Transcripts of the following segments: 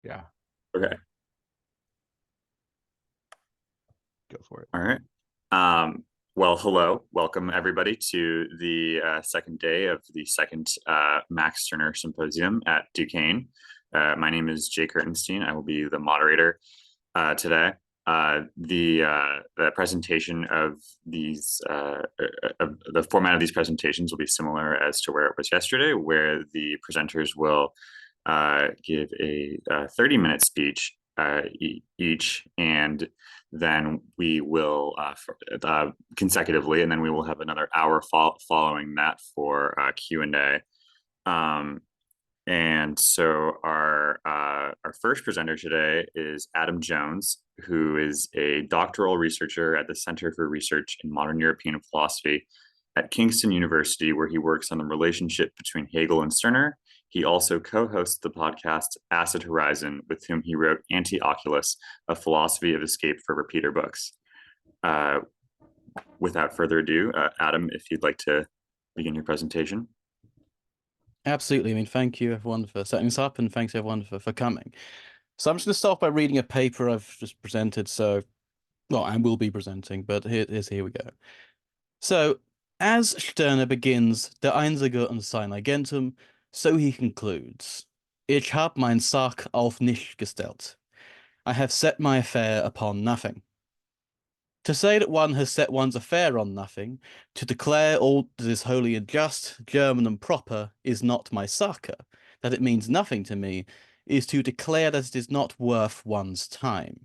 Yeah, Okay. go for it. All right. Well, hello. Welcome, everybody, to the second day of the second Max Stirner Symposium at Duquesne. My name is Jake Hirtenstein. I will be the moderator today. The presentation of these, the format of these presentations will be similar as to where it was yesterday, where the presenters will give a 30-minute speech each, and then we will consecutively, and then we will have another hour following that for Q&A. And so our first presenter today is Adam Jones, who is a doctoral researcher at the Center for Research in Modern European Philosophy at Kingston University, where he works on the relationship between Hegel and Stirner. He also co-hosts the podcast Acid Horizon, with whom he wrote Anti-Oculus, a philosophy of escape for repeater books. Without further ado, Adam, if you'd like to begin your presentation. Absolutely. I mean, thank you everyone for setting this up, and thanks everyone for coming. So I'm just going to start by reading a paper I've just presented. So, well, I will be presenting, but here we go. So, as Stirner begins Der Einzige und sein Agentum, so he concludes, Ich hab mein Sach auf nichts gestellt. I have set my affair upon nothing. To say that one has set one's affair on nothing, to declare all that is holy and just, German and proper, is not my Sache, that it means nothing to me, is to declare that it is not worth one's time.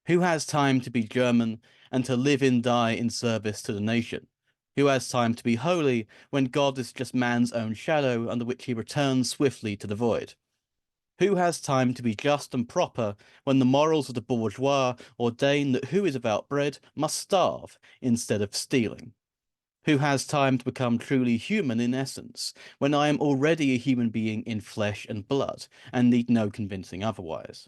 Who has time to be German and to live and die in service to the nation? Who has time to be holy when God is just man's own shadow under which he returns swiftly to the void? Who has time to be just and proper when the morals of the bourgeois ordain that who is without bread must starve instead of stealing? Who has time to become truly human in essence when I am already a human being in flesh and blood and need no convincing otherwise?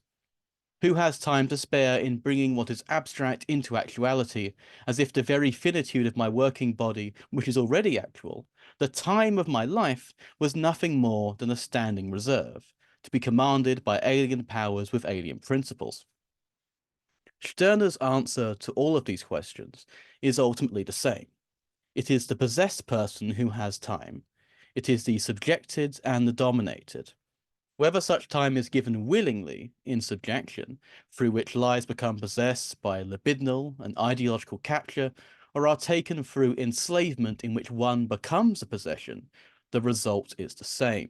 Who has time to spare in bringing what is abstract into actuality, as if the very finitude of my working body, which is already actual, the time of my life, was nothing more than a standing reserve, to be commanded by alien powers with alien principles? Stirner's answer to all of these questions is ultimately the same. It is the possessed person who has time. It is the subjected and the dominated. Whether such time is given willingly in subjection, through which lies become possessed by libidinal and ideological capture, or are taken through enslavement in which one becomes a possession, the result is the same.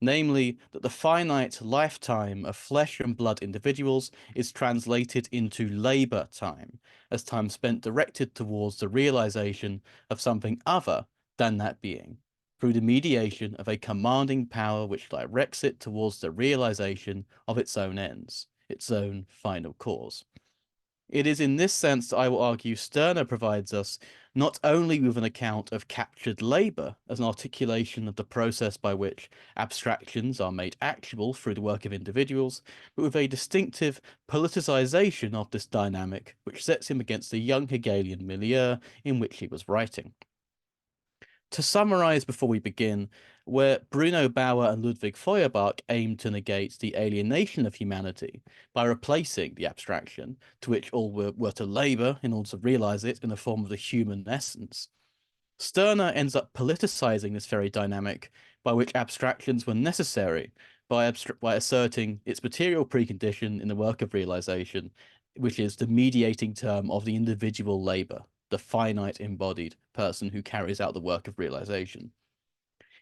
Namely, that the finite lifetime of flesh and blood individuals is translated into labor time, as time spent directed towards the realization of something other than that being, through the mediation of a commanding power which directs it towards the realization of its own ends, its own final cause. It is in this sense that I will argue Stirner provides us not only with an account of captured labour as an articulation of the process by which abstractions are made actual through the work of individuals, but with a distinctive politicisation of this dynamic which sets him against the young Hegelian milieu in which he was writing. To summarize before we begin, where Bruno Bauer and Ludwig Feuerbach aim to negate the alienation of humanity by replacing the abstraction, to which all were to labour in order to realise it in the form of the human essence, Stirner ends up politicizing this very dynamic by which abstractions were necessary by asserting its material precondition in the work of realization, which is the mediating term of the individual labor, the finite embodied person who carries out the work of realization.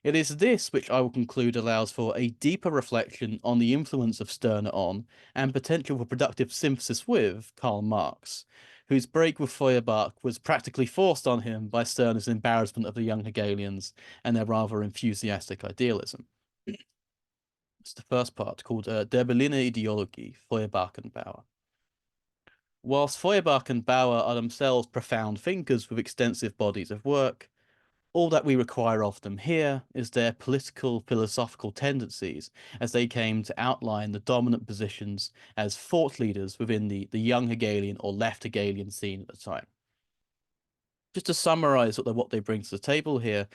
It is this which I will conclude allows for a deeper reflection on the influence of Stirner on, and potential for productive synthesis with, Karl Marx, whose break with Feuerbach was practically forced on him by Stirner's embarrassment of the young Hegelians and their rather enthusiastic idealism. It's the first part, called Der Berliner Ideologie, Feuerbach and Bauer. Whilst Feuerbach and Bauer are themselves profound thinkers with extensive bodies of work, all that we require of them here is their political philosophical tendencies as they came to outline the dominant positions as thought leaders within the young Hegelian or left Hegelian scene at the time. Just to summarize what they bring to the table here,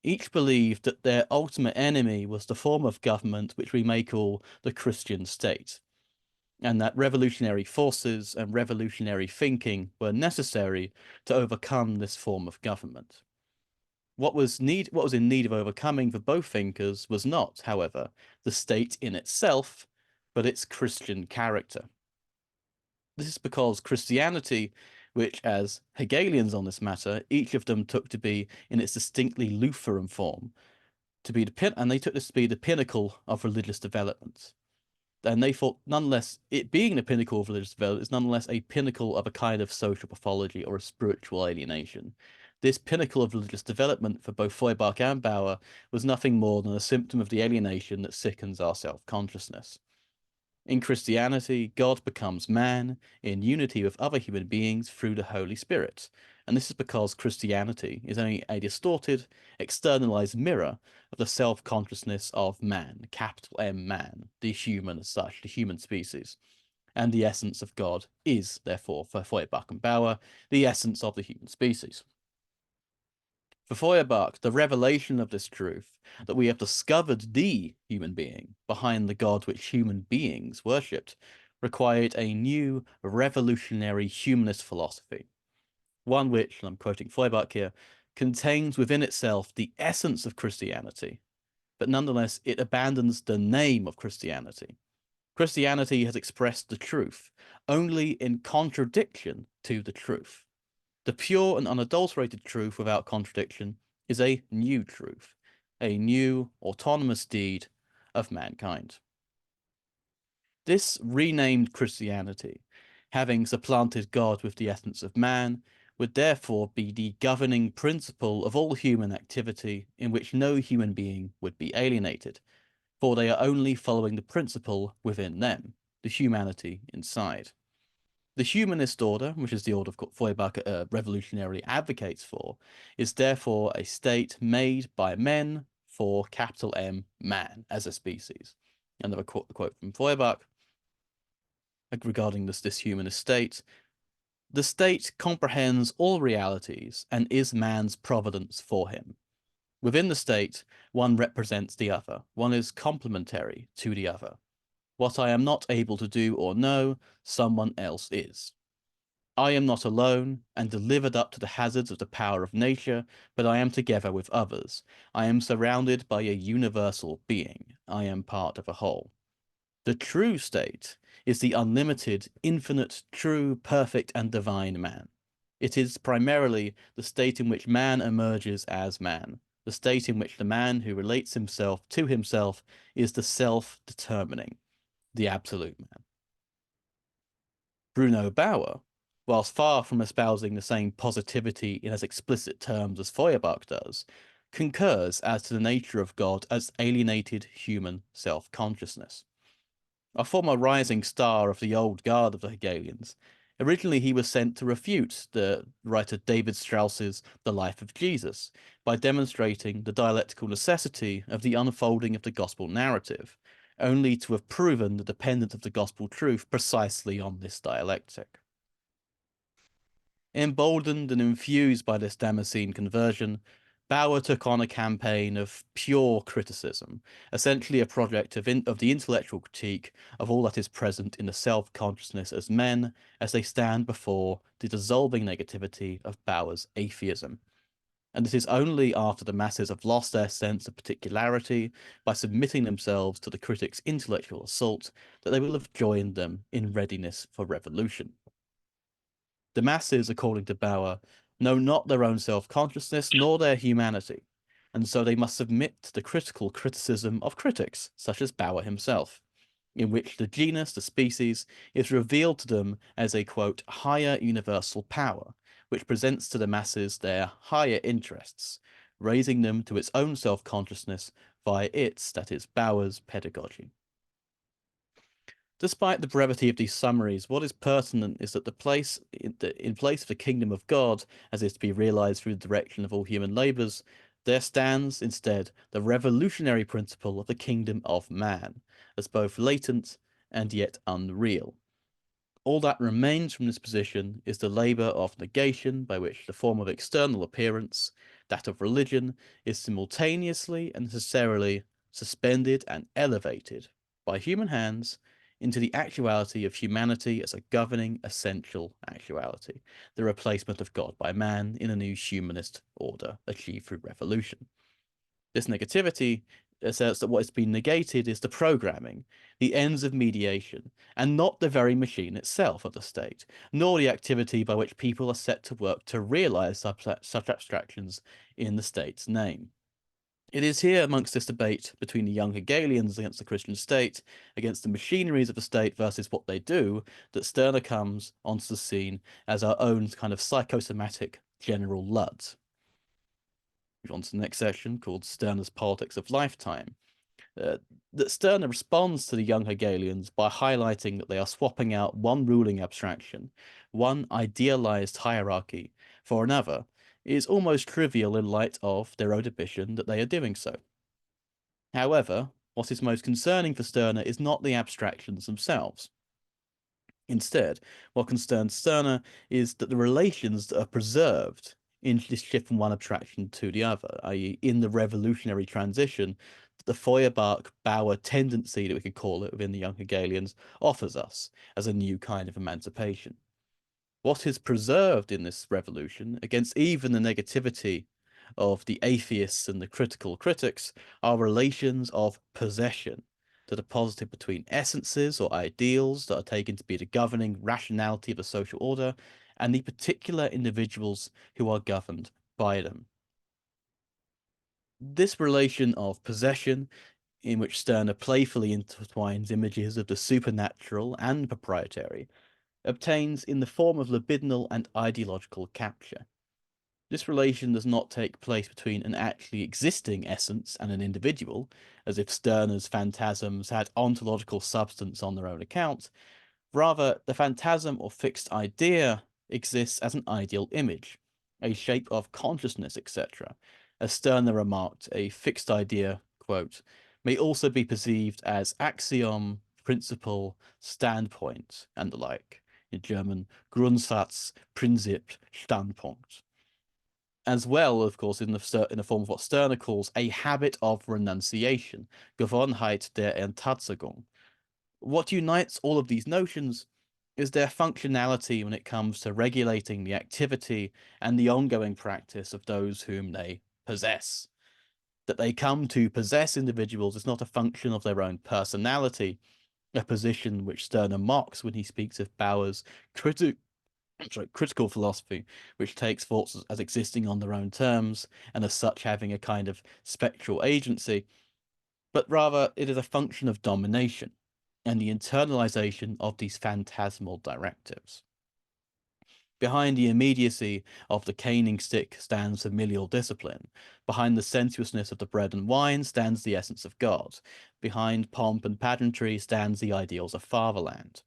each believed that their ultimate enemy was the form of government which we may call the Christian state, and that revolutionary forces and revolutionary thinking were necessary to overcome this form of government. What was in need of overcoming for both thinkers was not, however, the state in itself, but its Christian character. This is because Christianity, which as Hegelians on this matter, each of them took to be in its distinctly Lutheran form, and they took this to be the pinnacle of religious development. And they thought, nonetheless, it being the pinnacle of religious development is nonetheless a pinnacle of a kind of social pathology or a spiritual alienation. This pinnacle of religious development for both Feuerbach and Bauer was nothing more than a symptom of the alienation that sickens our self-consciousness. In Christianity, God becomes man in unity with other human beings through the Holy Spirit. And this is because Christianity is only a distorted, externalized mirror of the self-consciousness of man, capital M man, the human as such, the human species. And the essence of God is, therefore, for Feuerbach and Bauer, the essence of the human species. For Feuerbach, the revelation of this truth, that we have discovered the human being behind the God which human beings worshipped, required a new revolutionary humanist philosophy. One which, and I'm quoting Feuerbach here, contains within itself the essence of Christianity, but nonetheless it abandons the name of Christianity. Christianity has expressed the truth only in contradiction to the truth. The pure and unadulterated truth without contradiction is a new truth, a new autonomous deed of mankind. This renamed Christianity, having supplanted God with the essence of man, would therefore be the governing principle of all human activity in which no human being would be alienated, for they are only following the principle within them, the humanity inside. The humanist order, which is the order Feuerbach revolutionarily advocates for, is therefore a state made by men for capital M man as a species. Another quote from Feuerbach regarding this humanist state. The state comprehends all realities and is man's providence for him. Within the state, one represents the other. One is complementary to the other. What I am not able to do or know, someone else is. I am not alone and delivered up to the hazards of the power of nature, but I am together with others. I am surrounded by a universal being. I am part of a whole. The true state is the unlimited, infinite, true, perfect, and divine man. It is primarily the state in which man emerges as man, the state in which the man who relates himself to himself is the self-determining, the absolute man. Bruno Bauer, whilst far from espousing the same positivity in as explicit terms as Feuerbach does, concurs as to the nature of God as alienated human self-consciousness. A former rising star of the old guard of the Hegelians, originally he was sent to refute the writer David Strauss's The Life of Jesus by demonstrating the dialectical necessity of the unfolding of the gospel narrative, only to have proven the dependence of the gospel truth precisely on this dialectic. Emboldened and infused by this Damascene conversion, Bauer took on a campaign of pure criticism, essentially a project of the intellectual critique of all that is present in the self-consciousness as men as they stand before the dissolving negativity of Bauer's atheism. And it is only after the masses have lost their sense of particularity by submitting themselves to the critic's intellectual assault that they will have joined them in readiness for revolution. The masses, according to Bauer, know not their own self-consciousness nor their humanity, and so they must submit to the critical criticism of critics, such as Bauer himself, in which the genus, the species, is revealed to them as a, quote, higher universal power, which presents to the masses their higher interests, raising them to its own self-consciousness via its, that is, Bauer's, pedagogy. Despite the brevity of these summaries, what is pertinent is that in place of the kingdom of God, as is to be realized through the direction of all human labors, there stands instead the revolutionary principle of the kingdom of man, as both latent and yet unreal. All that remains from this position is the labor of negation by which the form of external appearance, that of religion, is simultaneously and necessarily suspended and elevated by human hands into the actuality of humanity as a governing essential actuality, the replacement of God by man in a new humanist order achieved through revolution. This negativity asserts that what has been negated is the programming, the ends of mediation, and not the very machine itself of the state, nor the activity by which people are set to work to realize such abstractions in the state's name. It is here, amongst this debate between the young Hegelians against the Christian state, against the machineries of the state versus what they do, that Stirner comes onto the scene as our own kind of psychosomatic general Lud. Move on to the next section called Stirner's Politics of Lifetime. That Stirner responds to the young Hegelians by highlighting that they are swapping out one ruling abstraction, one idealized hierarchy, for another, is almost trivial in light of their own admission that they are doing so. However, what is most concerning for Stirner is not the abstractions themselves. Instead, what concerns Stirner is that the relations that are preserved in this shift from one abstraction to the other, i.e. in the revolutionary transition, the Feuerbach-Bauer tendency, that we could call it within the young Hegelians, offers us as a new kind of emancipation. What is preserved in this revolution, against even the negativity of the atheists and the critical critics, are relations of possession that are posited between essences or ideals that are taken to be the governing rationality of the social order and the particular individuals who are governed by them. This relation of possession, in which Stirner playfully intertwines images of the supernatural and proprietary, obtains in the form of libidinal and ideological capture. This relation does not take place between an actually existing essence and an individual, as if Stirner's phantasms had ontological substance on their own account. Rather, the phantasm or fixed idea exists as an ideal image, a shape of consciousness, etc. As Stirner remarked, a fixed idea, quote, may also be perceived as axiom, principle, standpoint, and the like. In German, Grundsatz, Prinzip, Standpunkt. As well, of course, in the form of what Stirner calls a habit of renunciation, Gewohnheit der Entsagung. What unites all of these notions is their functionality when it comes to regulating the activity and the ongoing practice of those whom they possess. That they come to possess individuals is not a function of their own personality, a position which Stirner mocks when he speaks of Bauer's critical philosophy, which takes thoughts as existing on their own terms and as such having a kind of spectral agency, but rather it is a function of domination and the internalization of these phantasmal directives. Behind the immediacy of the caning stick stands familial discipline. Behind the sensuousness of the bread and wine stands the essence of God. Behind pomp and pageantry stands the ideals of fatherland.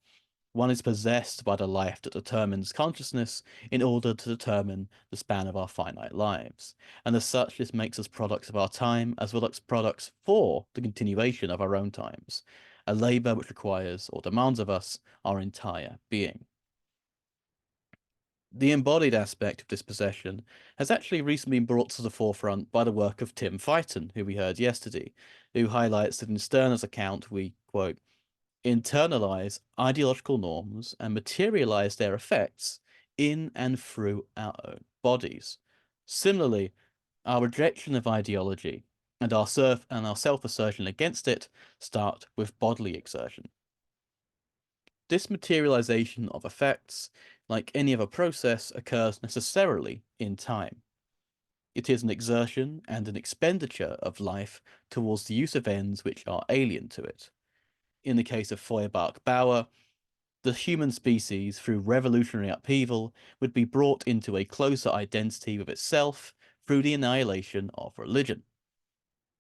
One is possessed by the life that determines consciousness in order to determine the span of our finite lives. And as such, this makes us products of our time as well as products for the continuation of our own times, a labor which requires or demands of us our entire being. The embodied aspect of this possession has actually recently been brought to the forefront by the work of Tim Phyton, who we heard yesterday, who highlights that in Stirner's account we, quote, internalize ideological norms and materialize their effects in and through our own bodies. Similarly, our rejection of ideology and our self-assertion against it start with bodily exertion. This materialization of effects, like any other process, occurs necessarily in time. It is an exertion and an expenditure of life towards the use of ends which are alien to it. In the case of Feuerbach-Bauer, the human species, through revolutionary upheaval, would be brought into a closer identity with itself through the annihilation of religion.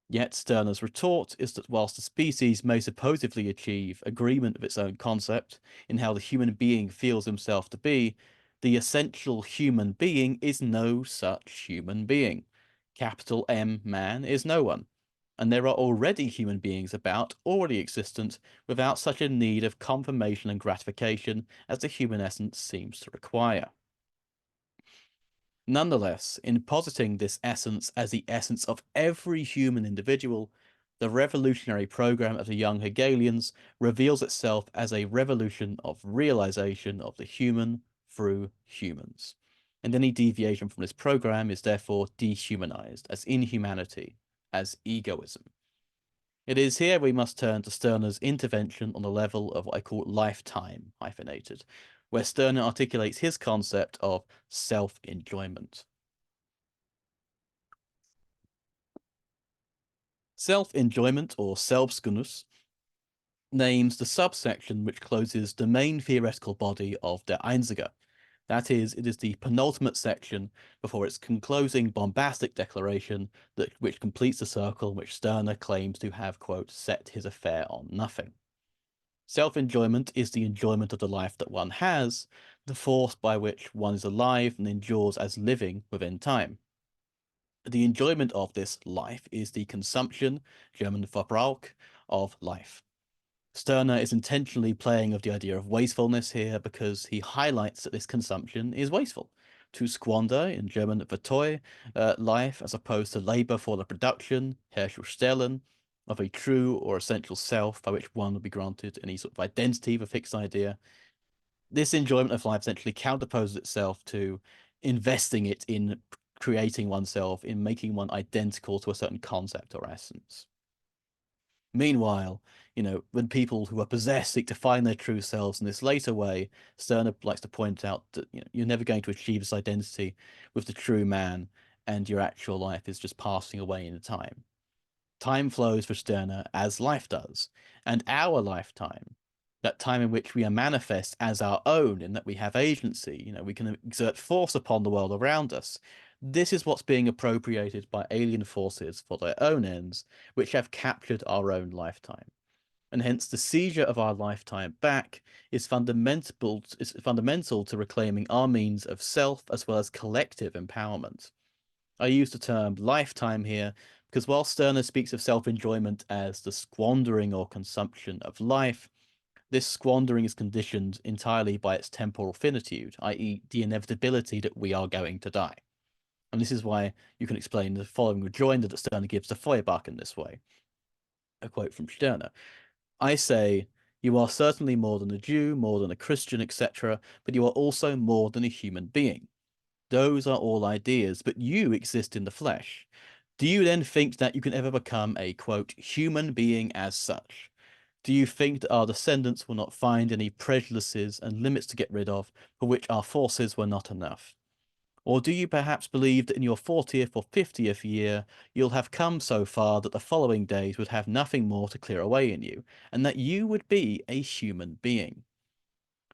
Yet Stirner's retort is that whilst the species may supposedly achieve agreement of its own concept in how the human being feels himself to be, the essential human being is no such human being. Capital M man is no one. And there are already human beings about, already existent, without such a need of confirmation and gratification as the human essence seems to require. Nonetheless, in positing this essence as the essence of every human individual, the revolutionary program of the young Hegelians reveals itself as a revolution of realization of the human through humans. And any deviation from this program is therefore dehumanized as inhumanity, as egoism. It is here we must turn to Stirner's intervention on the level of what I call lifetime hyphenated, where Stirner articulates his concept of self-enjoyment. Self-enjoyment, or Selbstgenuss, names the subsection which closes the main theoretical body of Der Einzige. That is, it is the penultimate section before its closing bombastic declaration which completes the circle in which Stirner claims to have, quote, set his affair on nothing. Self-enjoyment is the enjoyment of the life that one has, the force by which one is alive and endures as living within time. The enjoyment of this life is the consumption, German Verbrauch, of life. Stirner is intentionally playing with the idea of wastefulness here because he highlights that this consumption is wasteful. To squander, in German Verteu, life as opposed to labor for the production, Herstellen, of a true or essential self by which one would be granted any sort of identity of a fixed idea. This enjoyment of life essentially counterposes itself to investing it in creating oneself, in making one identical to a certain concept or essence. Meanwhile, when people who are possessed seek to find their true selves in this later way, Stirner likes to point out that you're never going to achieve this identity with the true man, and your actual life is just passing away in time. Time flows for Stirner as life does, and our lifetime, that time in which we are manifest as our own, in that we have agency, we can exert force upon the world around us. This is what's being appropriated by alien forces for their own ends, which have captured our own lifetime. And hence the seizure of our lifetime back is fundamental to reclaiming our means of self as well as collective empowerment. I use the term lifetime here because while Stirner speaks of self-enjoyment as the squandering or consumption of life, this squandering is conditioned entirely by its temporal finitude, i.e. the inevitability that we are going to die. And this is why you can explain the following rejoinder that Stirner gives to Feuerbach in this way. A quote from Stirner. I say, you are certainly more than a Jew, more than a Christian, etc., but you are also more than a human being. Those are all ideas, but you exist in the flesh. Do you then think that you can ever become a, quote, human being as such? Do you think that our descendants will not find any prejudices and limits to get rid of for which our forces were not enough? Or do you perhaps believe that in your 40th or 50th year, you'll have come so far that the following days would have nothing more to clear away in you, and that you would be a human being?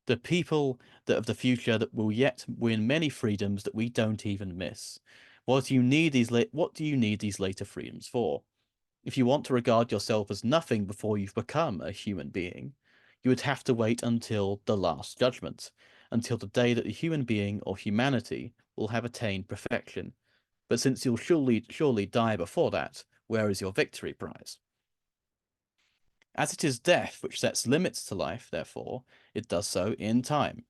The people of the future that will yet win many freedoms that we don't even miss. What do you need these later freedoms for? If you want to regard yourself as nothing before you've become a human being, you would have to wait until the last judgment, until the day that the human being or humanity will have attained perfection. But since you'll surely die before that, where is your victory prize? As it is death which sets limits to life, therefore, it does so in time.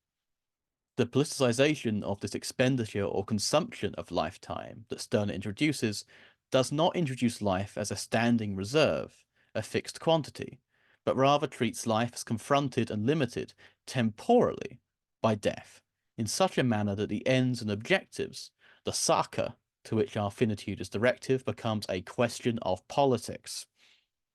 The politicization of this expenditure or consumption of lifetime that Stirner introduces does not introduce life as a standing reserve, a fixed quantity, but rather treats life as confronted and limited temporally by death, in such a manner that the ends and objectives, the Sache, to which our finitude is directive, becomes a question of politics.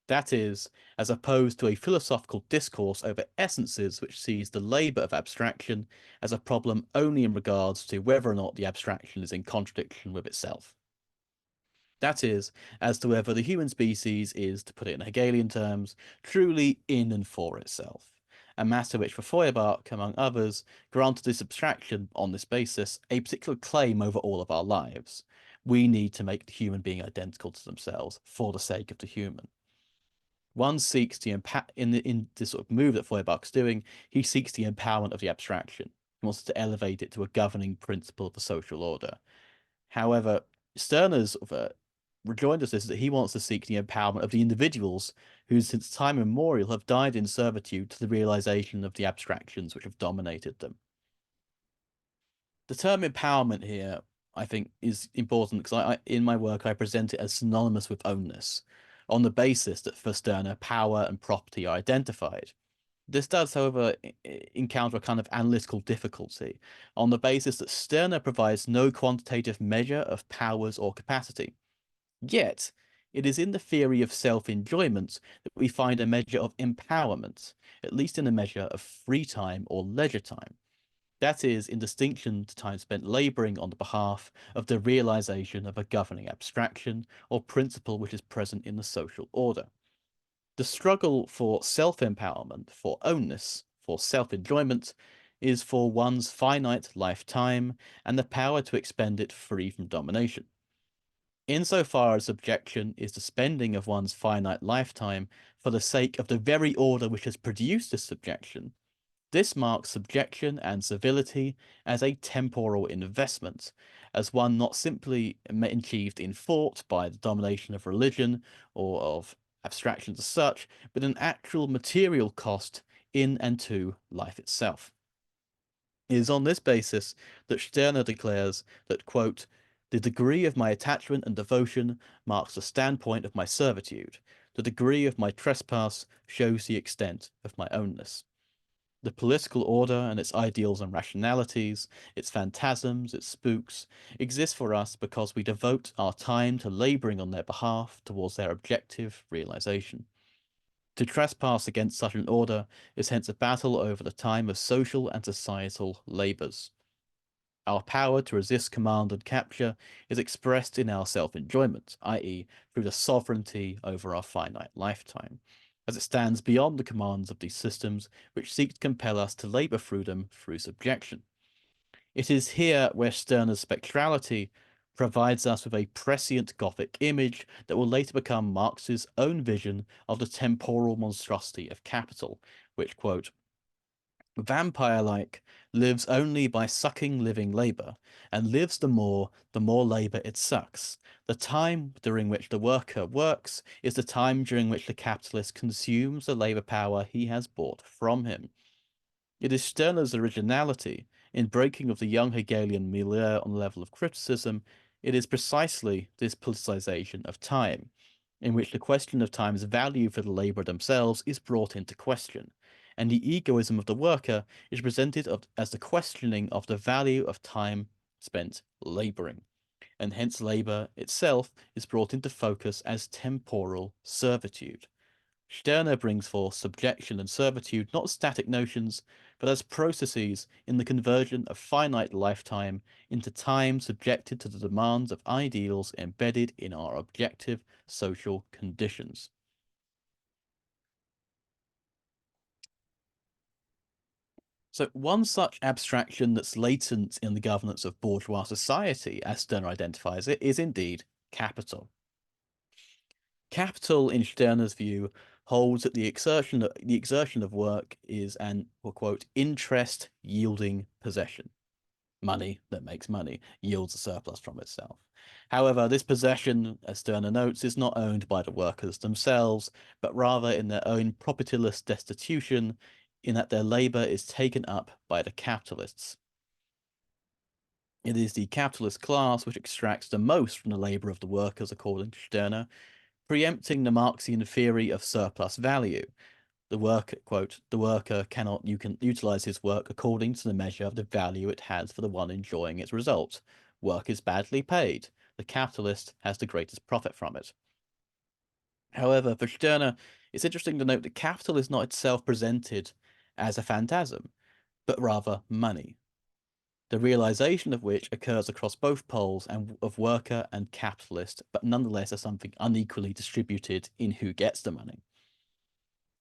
That is, as opposed to a philosophical discourse over essences which sees the labour of abstraction as a problem only in regards to whether or not the abstraction is in contradiction with itself. That is, as to whether the human species is, to put it in Hegelian terms, truly in and for itself, a matter which for Feuerbach, among others, granted this abstraction on this basis a particular claim over all of our lives. We need to make the human being identical to themselves for the sake of the human. One seeks to in this sort of move that Feuerbach's doing, he seeks the empowerment of the abstraction. He wants to elevate it to a governing principle of the social order. However, Stirner's rejoinder to this is that he wants to seek the empowerment of the individuals who, since time immemorial, have died in servitude to the realization of the abstractions which have dominated them. The term empowerment here, I think is important because I in my work I present it as synonymous with ownness, on the basis that for Stirner power and property are identified. This does, however, encounter a kind of analytical difficulty on the basis that Stirner provides no quantitative measure of powers or capacity. Yet, it is in the theory of self-enjoyment that we find a measure of empowerment, at least in a measure of free time or leisure time. That is, in distinction to time spent labouring on the behalf of the realisation of a governing abstraction or principle which is present in the social order. The struggle for self-empowerment, for ownness, for self-enjoyment, is for one's finite lifetime and the power to expend it free from domination. Insofar as subjection is the spending of one's finite lifetime for the sake of the very order which has produced this subjection, this marks subjection and civility as a temporal investment, as one not simply achieved in thought by the domination of religion or of abstractions as such, but an actual material cost in and to life itself. It is on this basis that Stirner declares that, quote, the degree of my attachment and devotion marks the standpoint of my servitude. The degree of my trespass shows the extent of my ownness. The political order and its ideals and rationalities, its phantasms, its spooks, exist for us because we devote our time to labouring on their behalf towards their objective realisation. To trespass against such an order is hence a battle over the time of social and societal labours. Our power to resist command and capture is expressed in our self-enjoyment, i.e., through the sovereignty over our finite lifetime, as it stands beyond the commands of these systems which seek to compel us to labour through them through subjection. It is here where Stirner's spectrality provides us with a prescient Gothic image that will later become Marx's own vision of the temporal monstrosity of capital, which, quote, vampire-like, lives only by sucking living labour, and lives the more labour it sucks. The time during which the worker works is the time during which the capitalist consumes the labour power he has bought from him. It is Stirner's originality in breaking of the young Hegelian milieu on the level of criticism. It is precisely this politicization of time, in which the question of time's value for the labour themselves is brought into question, and the egoism of the worker is presented as the questioning of the value of time spent labouring, and hence labour itself is brought into focus as temporal servitude. Stirner brings forth subjection and servitude not as static notions, but as processes in the conversion of finite lifetime into time subjected to the demands of ideals embedded in our objective social conditions. So one such abstraction that's latent in the governance of bourgeois society, as Stirner identifies it, is indeed capital. Capital, in Stirner's view, holds that the exertion of work is an, quote, interest-yielding possession. Money that makes money yields a surplus from itself. However, this possession, as Stirner notes, is not owned by the workers themselves, but rather in their own propertyless destitution, in that their labour is taken up by the capitalists. It is the capitalist class which extracts the most from the labour of the workers, according to Stirner, preempting the Marxian theory of surplus value. The worker, quote, the worker cannot utilize his work according to the measure of the value it has for the one enjoying its result. Work is badly paid. The capitalist has the greatest profit from it. However, for Stirner, it's interesting to note that capital is not itself presented as a phantasm, but rather money, the realization of which occurs across both poles and of worker and capitalist, but nonetheless as something unequally distributed in who gets the money.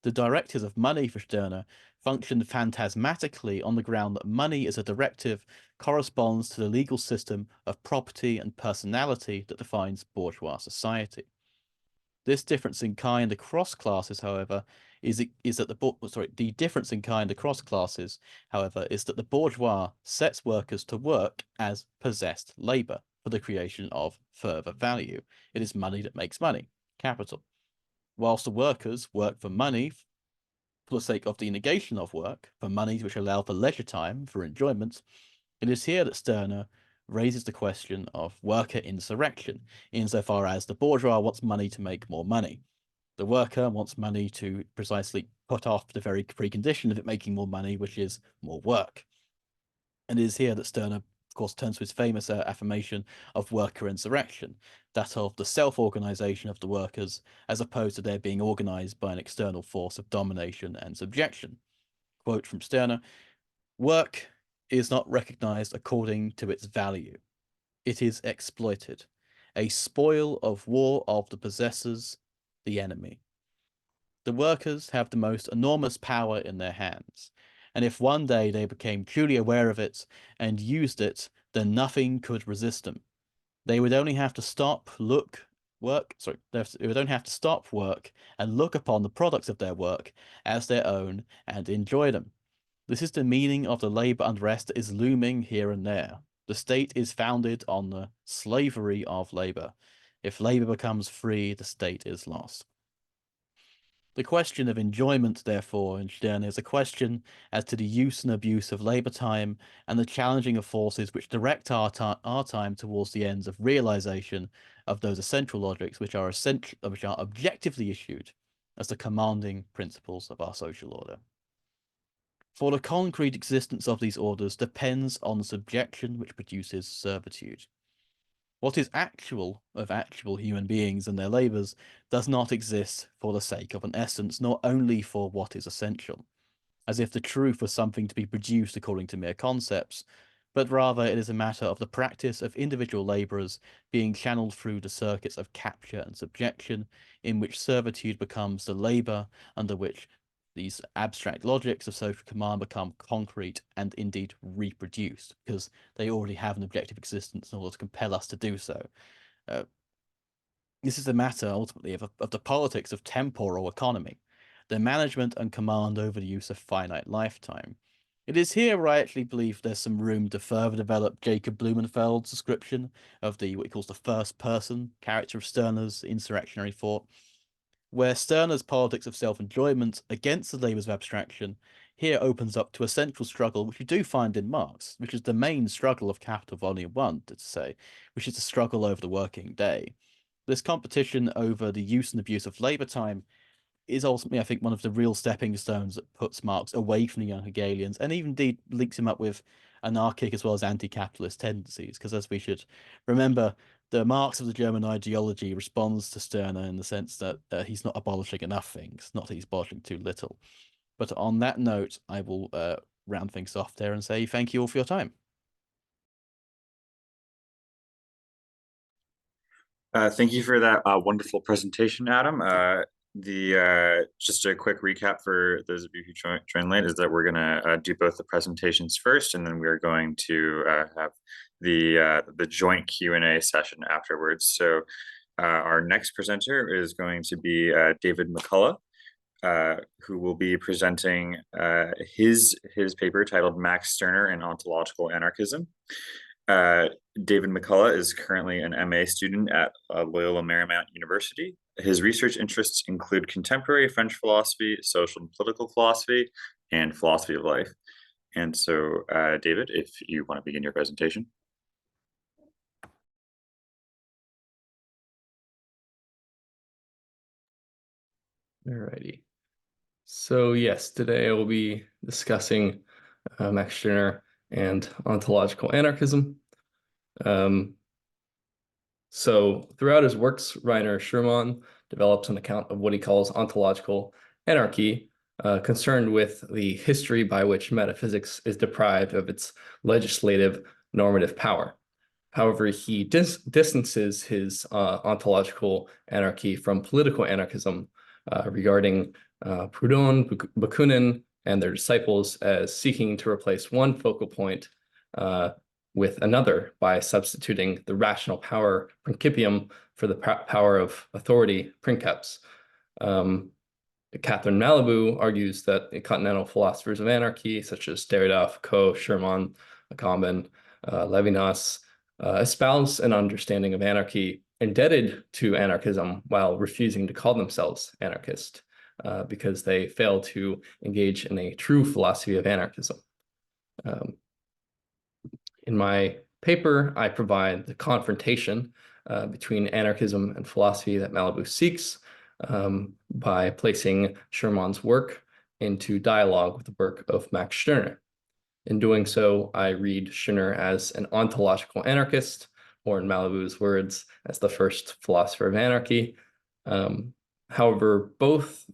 The directives of money for Stirner function phantasmatically on the ground that money as a directive corresponds to the legal system of property and personality that defines bourgeois society. This difference in kind across classes, however, is that the difference in kind across classes, however, is that the bourgeois sets workers to work as possessed labour for the creation of further value. It is money that makes money, capital. Whilst the workers work for money for the sake of the negation of work, for monies which allow for leisure time, for enjoyment, it is here that Stirner raises the question of worker insurrection, insofar as the bourgeois wants money to make more money. The worker wants money to precisely put off the very precondition of it making more money, which is more work. And it is here that Stirner, of course, turns to his famous affirmation of worker insurrection, that of the self-organization of the workers, as opposed to their being organized by an external force of domination and subjection. Quote from Stirner, "Work is not recognized according to its value. It is exploited, a spoil of war of the possessors, the enemy. The workers have the most enormous power in their hands, and if one day they became truly aware of it and used it, then nothing could resist them. They would only have to they would only have to stop work and look upon the products of their work as their own and enjoy them. This is the meaning of the labor unrest that is looming here and there. The state is founded on the slavery of labor. If labor becomes free, the state is lost." The question of enjoyment, therefore, in Stirner is a question as to the use and abuse of labor time and the challenging of forces which direct our time towards the ends of realization of those essential logics which are objectively issued as the commanding principles of our social order. For the concrete existence of these orders depends on the subjection which produces servitude. What is actual of actual human beings and their labors does not exist for the sake of an essence, nor only for what is essential, as if the truth was something to be produced according to mere concepts, but rather it is a matter of the practice of individual laborers being channeled through the circuits of capture and subjection, in which servitude becomes the labor under which these abstract logics of social command become concrete and indeed reproduced, because they already have an objective existence in order to compel us to do so. This is a matter, ultimately, of the politics of temporal economy, the management and command over the use of finite lifetime. It is here where I actually believe there's some room to further develop Jacob Blumenfeld's description of what he calls the first person character of Stirner's insurrectionary thought, where Stirner's politics of self-enjoyment against the labours of abstraction here opens up to a central struggle which you do find in Marx, which is the main struggle of Capital Volume 1, to say, which is the struggle over the working day. This competition over the use and abuse of labour time is ultimately, I think, one of the real stepping stones that puts Marx away from the young Hegelians, and even indeed links him up with anarchic as well as anti-capitalist tendencies, because as we should remember, the Marx of the German ideology responds to Stirner in the sense that he's not abolishing enough things, not that he's abolishing too little. But on that note, I will round things off there and say thank you all for your time. Thank you for that wonderful presentation, Adam. Just a quick recap for those of you who joined late is that we're going to do both the presentations first, and then we're going to have the joint Q&A session afterwards. So our next presenter is going to be David McCullough, who will be presenting his paper titled Max Stirner and Ontological Anarchism. David McCullough is currently an MA student at Loyola Marymount University. His research interests include contemporary French philosophy, social and political philosophy, and philosophy of life. And so, David, if you want to begin your presentation. Alrighty. So yes, today I will be discussing Max Stirner and ontological anarchism. So throughout his works, Rainer Schurmann develops an account of what he calls ontological anarchy, concerned with the history by which metaphysics is deprived of its legislative normative power. However, he distances his ontological anarchy from political anarchism, regarding Proudhon, Bakunin, and their disciples as seeking to replace one focal point with another by substituting the rational power principium for the power of authority princeps. Catherine Malabou argues that the continental philosophers of anarchy, such as Derrida, Foucault, Schurmann, Agamben, Levinas, espouse an understanding of anarchy indebted to anarchism while refusing to call themselves anarchist, because they fail to engage in a true philosophy of anarchism. In my paper, I provide the confrontation between anarchism and philosophy that Malibu seeks by placing Sherman's work into dialogue with the work of Max Stirner. In doing so, I read Stirner as an ontological anarchist, or in Malibu's words, as the first philosopher of anarchy. However, both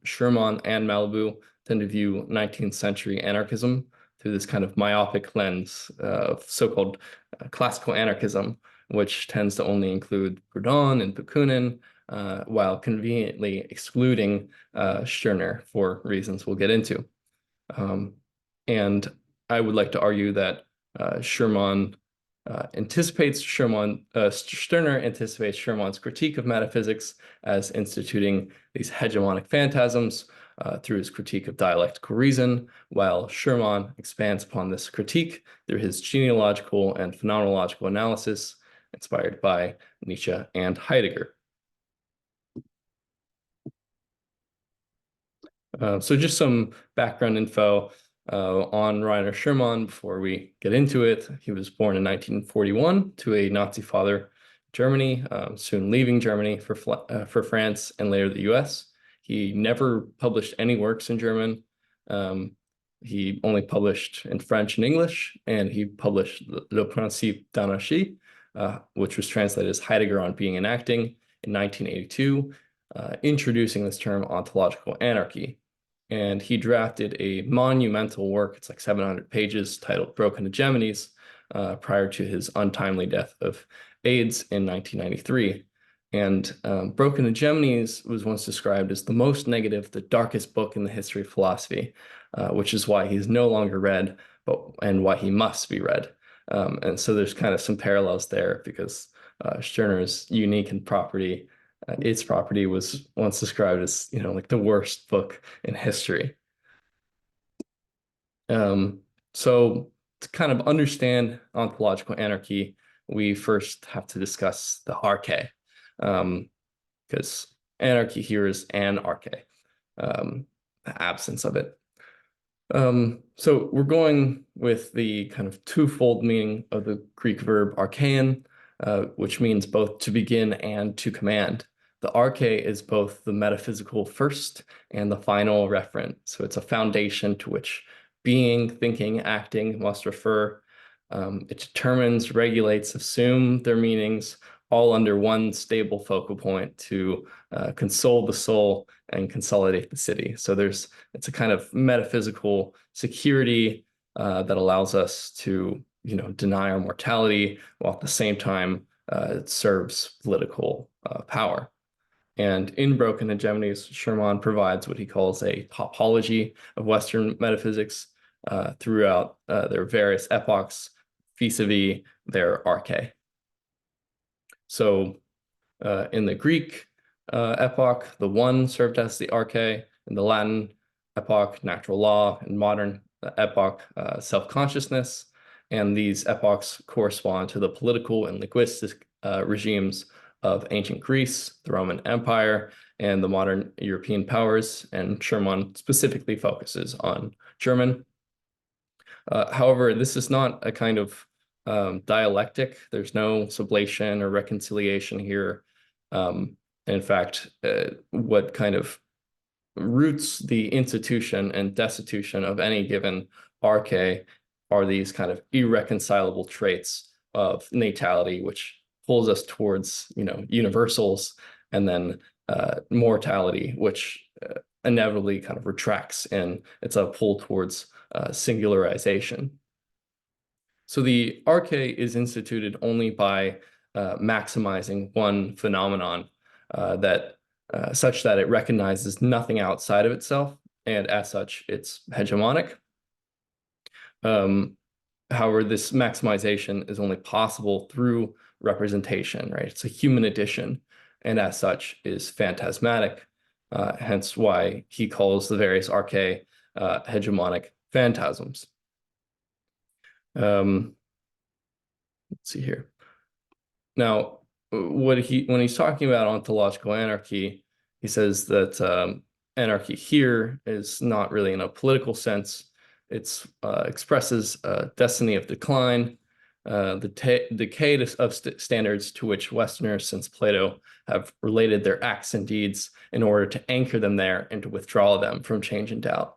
Sherman and Malibu tend to view 19th century anarchism through this kind of myopic lens of so-called classical anarchism, which tends to only include Proudhon and Bakunin, while conveniently excluding Stirner for reasons we'll get into. And I would like to argue that Stirner anticipates Sherman's critique of metaphysics as instituting these hegemonic phantasms through his critique of dialectical reason, while Sherman expands upon this critique through his genealogical and phenomenological analysis inspired by Nietzsche and Heidegger. So just some background info on Rainer Sherman before we get into it. He was born in 1941 to a Nazi father, Germany, soon leaving Germany for France and later the US. He never published any works in German. He only published in French and English, and he published Le Principe d'Anarchie, which was translated as Heidegger on Being and Acting in 1982, introducing this term ontological anarchy. And he drafted a monumental work, it's like 700 pages, titled Broken Hegemonies, prior to his untimely death of AIDS in 1993. And Broken Hegemonies was once described as the most negative, the darkest book in the history of philosophy, which is why he's no longer read, and why he must be read. And so there's kind of some parallels there, because Stirner's unique in property. Its property was once described as, like the worst book in history. So to kind of understand ontological anarchy, we first have to discuss the arche, because anarchy here is an arche, the absence of it. So we're going with the kind of twofold meaning of the Greek verb archein, which means both to begin and to command. The arche is both the metaphysical first and the final referent. So it's a foundation to which being, thinking, acting must refer. It determines, regulates, assume their meanings, all under one stable focal point to console the soul and consolidate the city. So it's a kind of metaphysical security that allows us to deny our mortality, while at the same time it serves political power. And in Broken Hegemonies, Sherman provides what he calls a topology of Western metaphysics throughout their various epochs vis-a-vis their arche. So in the Greek epoch, the one served as the arche. In the Latin epoch, natural law. In modern epoch, self-consciousness. And these epochs correspond to the political and linguistic regimes of ancient Greece, the Roman Empire, and the modern European powers, and Sherman specifically focuses on German. However, this is not a kind of dialectic. There's no sublation or reconciliation here. In fact, what kind of roots the institution and destitution of any given arche are these kind of irreconcilable traits of natality, which pulls us towards universals, and then mortality, which inevitably kind of retracts, and it's a pull towards singularization. So the arche is instituted only by maximizing one phenomenon such that it recognizes nothing outside of itself, and as such, it's hegemonic. However, this maximization is only possible through representation, right? It's a human addition, and as such is phantasmatic, hence why he calls the various arche hegemonic phantasms. Let's see here. Now, when he's talking about ontological anarchy, he says that anarchy here is not really in a political sense. It expresses a destiny of decline, the decay of standards to which Westerners since Plato have related their acts and deeds in order to anchor them there and to withdraw them from change and doubt.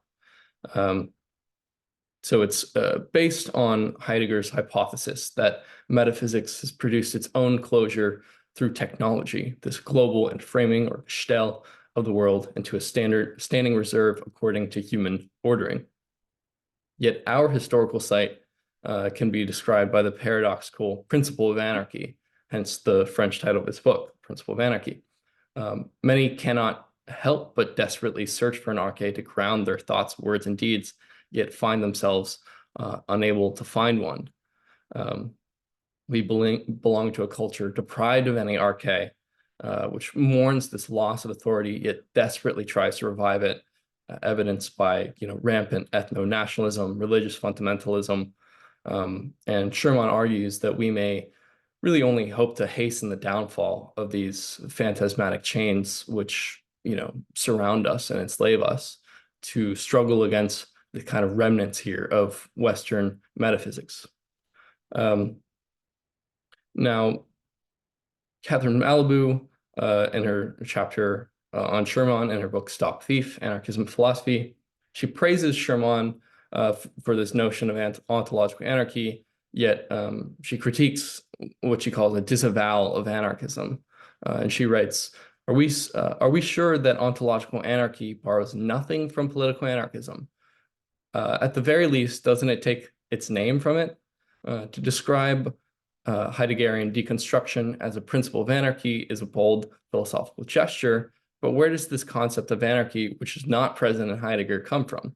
So it's based on Heidegger's hypothesis that metaphysics has produced its own closure through technology, this global enframing or Gestell of the world into a standing reserve according to human ordering. Yet our historical site can be described by the paradoxical principle of anarchy, hence the French title of his book, Principle of Anarchy. Many cannot help but desperately search for an arche to ground their thoughts, words, and deeds, yet find themselves unable to find one. We belong to a culture deprived of any arche, which mourns this loss of authority, yet desperately tries to revive it, evidenced by rampant ethno-nationalism, religious fundamentalism, and Sherman argues that we may really only hope to hasten the downfall of these phantasmatic chains which surround us and enslave us, to struggle against the kind of remnants here of Western metaphysics. Now, Catherine Malibu, in her chapter on Sherman in her book Stop Thief, Anarchism and Philosophy, she praises Sherman for this notion of ontological anarchy, yet she critiques what she calls a disavowal of anarchism. And she writes, are we sure that ontological anarchy borrows nothing from political anarchism? At the very least, doesn't it take its name from it? To describe Heideggerian deconstruction as a principle of anarchy is a bold philosophical gesture, but where does this concept of anarchy, which is not present in Heidegger, come from?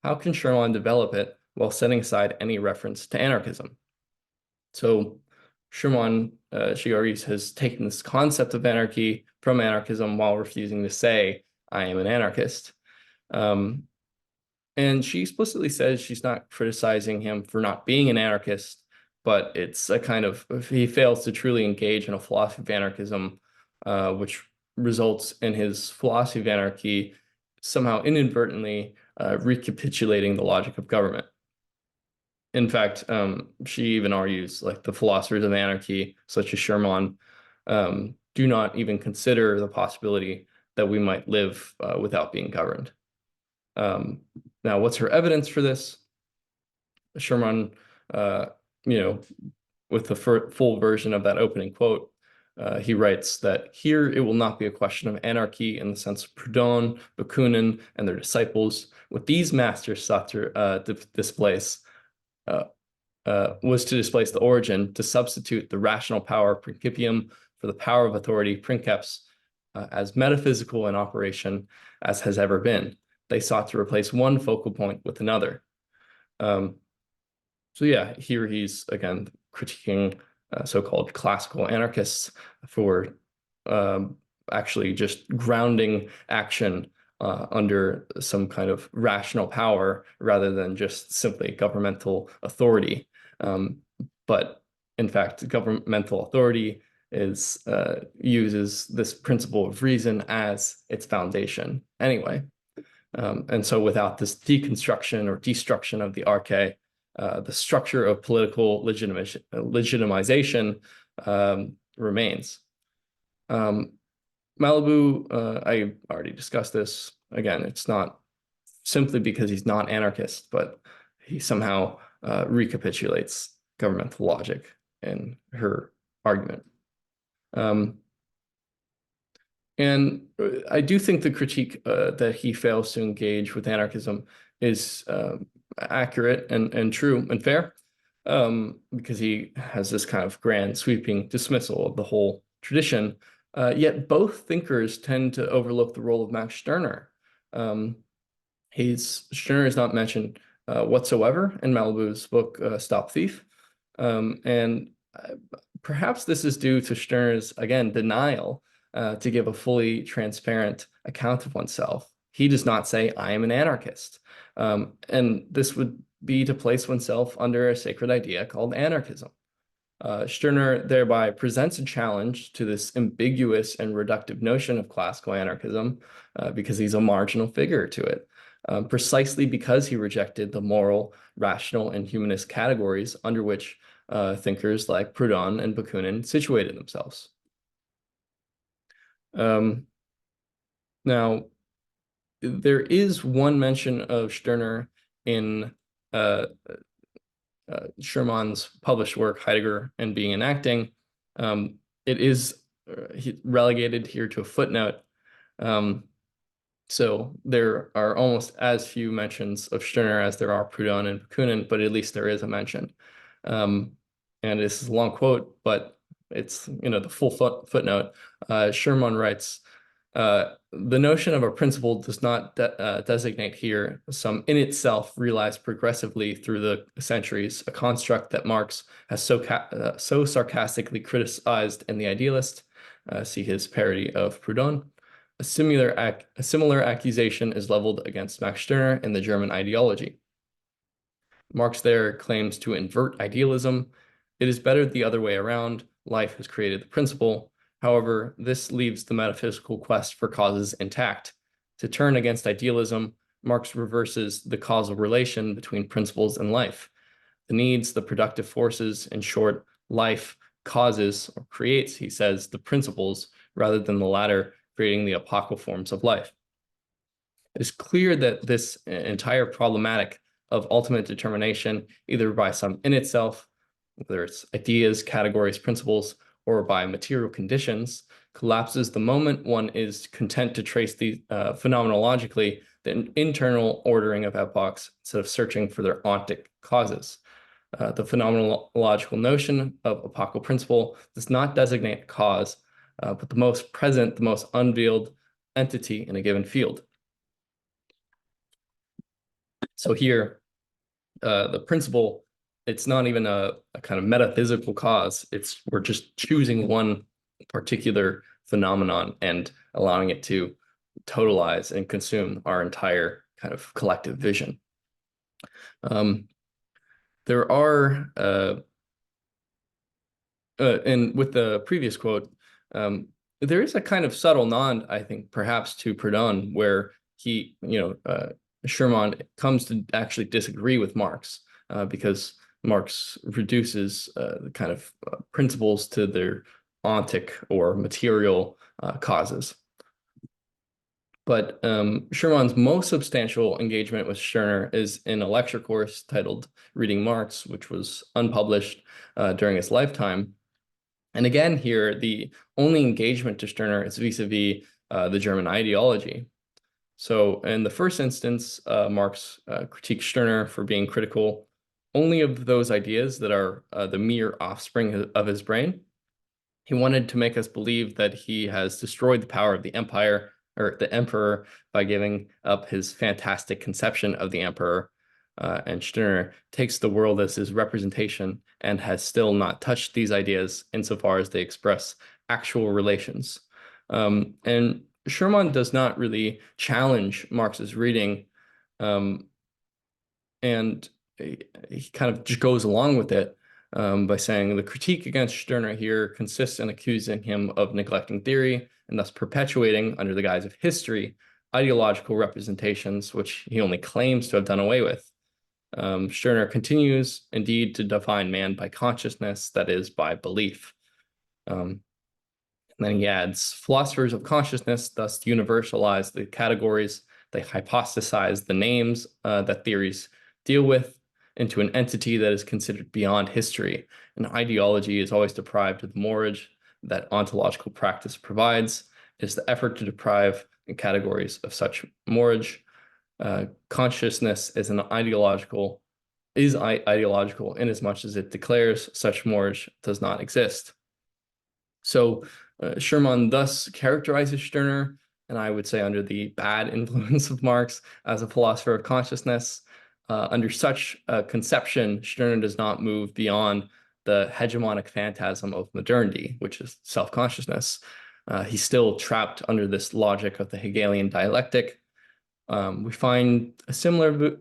How can Sherman develop it while setting aside any reference to anarchism? So Sherman, she argues, has taken this concept of anarchy from anarchism while refusing to say, I am an anarchist. And she explicitly says she's not criticizing him for not being an anarchist, but it's a kind of, if he fails to truly engage in a philosophy of anarchism, which results in his philosophy of anarchy somehow inadvertently recapitulating the logic of government. In fact, she even argues like the philosophers of anarchy, such as Sherman, do not even consider the possibility that we might live without being governed. Now, what's her evidence for this? Sherman, with the full version of that opening quote, he writes that here it will not be a question of anarchy in the sense of Proudhon, Bakunin, and their disciples. What these masters sought to displace was to displace the origin, to substitute the rational power principium for the power of authority princeps as metaphysical in operation as has ever been. They sought to replace one focal point with another. So yeah, here he's again critiquing so-called classical anarchists for actually just grounding action under some kind of rational power rather than just simply governmental authority. But in fact, governmental authority uses this principle of reason as its foundation anyway. And so without this deconstruction or destruction of the arche, the structure of political legitimization remains. Malibu, I already discussed this. Again, it's not simply because he's not anarchist, but he somehow recapitulates governmental logic in her argument. And I do think the critique that he fails to engage with anarchism is accurate and true and fair, because he has this kind of grand sweeping dismissal of the whole tradition. Yet both thinkers tend to overlook the role of Max Stirner. Stirner is not mentioned whatsoever in Malibu's book, Stop Thief. And perhaps this is due to Stirner's, again, denial to give a fully transparent account of oneself. He does not say, I am an anarchist. And this would be to place oneself under a sacred idea called anarchism. Stirner thereby presents a challenge to this ambiguous and reductive notion of classical anarchism because he's a marginal figure to it, precisely because he rejected the moral, rational, and humanist categories under which thinkers like Proudhon and Bakunin situated themselves. Now, there is one mention of Stirner in Schumann's published work, Heidegger and Being and Acting. It is relegated here to a footnote. So there are almost as few mentions of Stirner as there are Proudhon and Bakunin, but at least there is a mention. And this is a long quote, but it's the full footnote. Schumann writes, the notion of a principle does not designate here some in itself realized progressively through the centuries, a construct that Marx has so sarcastically criticized in The Idealist. See his parody of Proudhon. A similar accusation is leveled against Max Stirner in the German Ideology. Marx there claims to invert idealism. It is better the other way around. Life has created the principle. However, this leaves the metaphysical quest for causes intact. To turn against idealism, Marx reverses the causal relation between principles and life. The needs, the productive forces, in short, life causes or creates, he says, the principles rather than the latter creating the apocal forms of life. It is clear that this entire problematic of ultimate determination, either by some in itself, whether it's ideas, categories, principles, or by material conditions, collapses the moment one is content to trace the phenomenologically the internal ordering of epochs instead of searching for their ontic causes. The phenomenological notion of epochal principle does not designate a cause, but the most present, the most unveiled entity in a given field. So here, the principle, it's not even a kind of metaphysical cause. We're just choosing one particular phenomenon and allowing it to totalize and consume our entire kind of collective vision. There are, and with the previous quote, there is a kind of subtle nod, I think, perhaps to Proudhon, where he, Schumann comes to actually disagree with Marx because Marx reduces the kind of principles to their ontic or material causes. But Schumann's most substantial engagement with Stirner is in a lecture course titled Reading Marx, which was unpublished during his lifetime. And again, here, the only engagement to Stirner is vis-a-vis the German ideology. So in the first instance, Marx critiqued Stirner for being critical only of those ideas that are the mere offspring of his brain. He wanted to make us believe that he has destroyed the power of the empire or the emperor by giving up his fantastic conception of the emperor. And Stirner takes the world as his representation and has still not touched these ideas insofar as they express actual relations. And Schumann does not really challenge Marx's reading, and he kind of just goes along with it by saying the critique against Stirner here consists in accusing him of neglecting theory and thus perpetuating, under the guise of history, ideological representations which he only claims to have done away with. Stirner continues, indeed, to define man by consciousness, that is, by belief. And then he adds, philosophers of consciousness thus universalize the categories, they hypostasize the names that theories deal with into an entity that is considered beyond history. And ideology is always deprived of the moorage that ontological practice provides. It is the effort to deprive the categories of such moorage. Consciousness is ideological inasmuch as it declares such moorage does not exist. So Schumann thus characterizes Stirner, and I would say under the bad influence of Marx, as a philosopher of consciousness. Under such a conception, Stirner does not move beyond the hegemonic phantasm of modernity, which is self-consciousness. He's still trapped under this logic of the Hegelian dialectic. We find a similar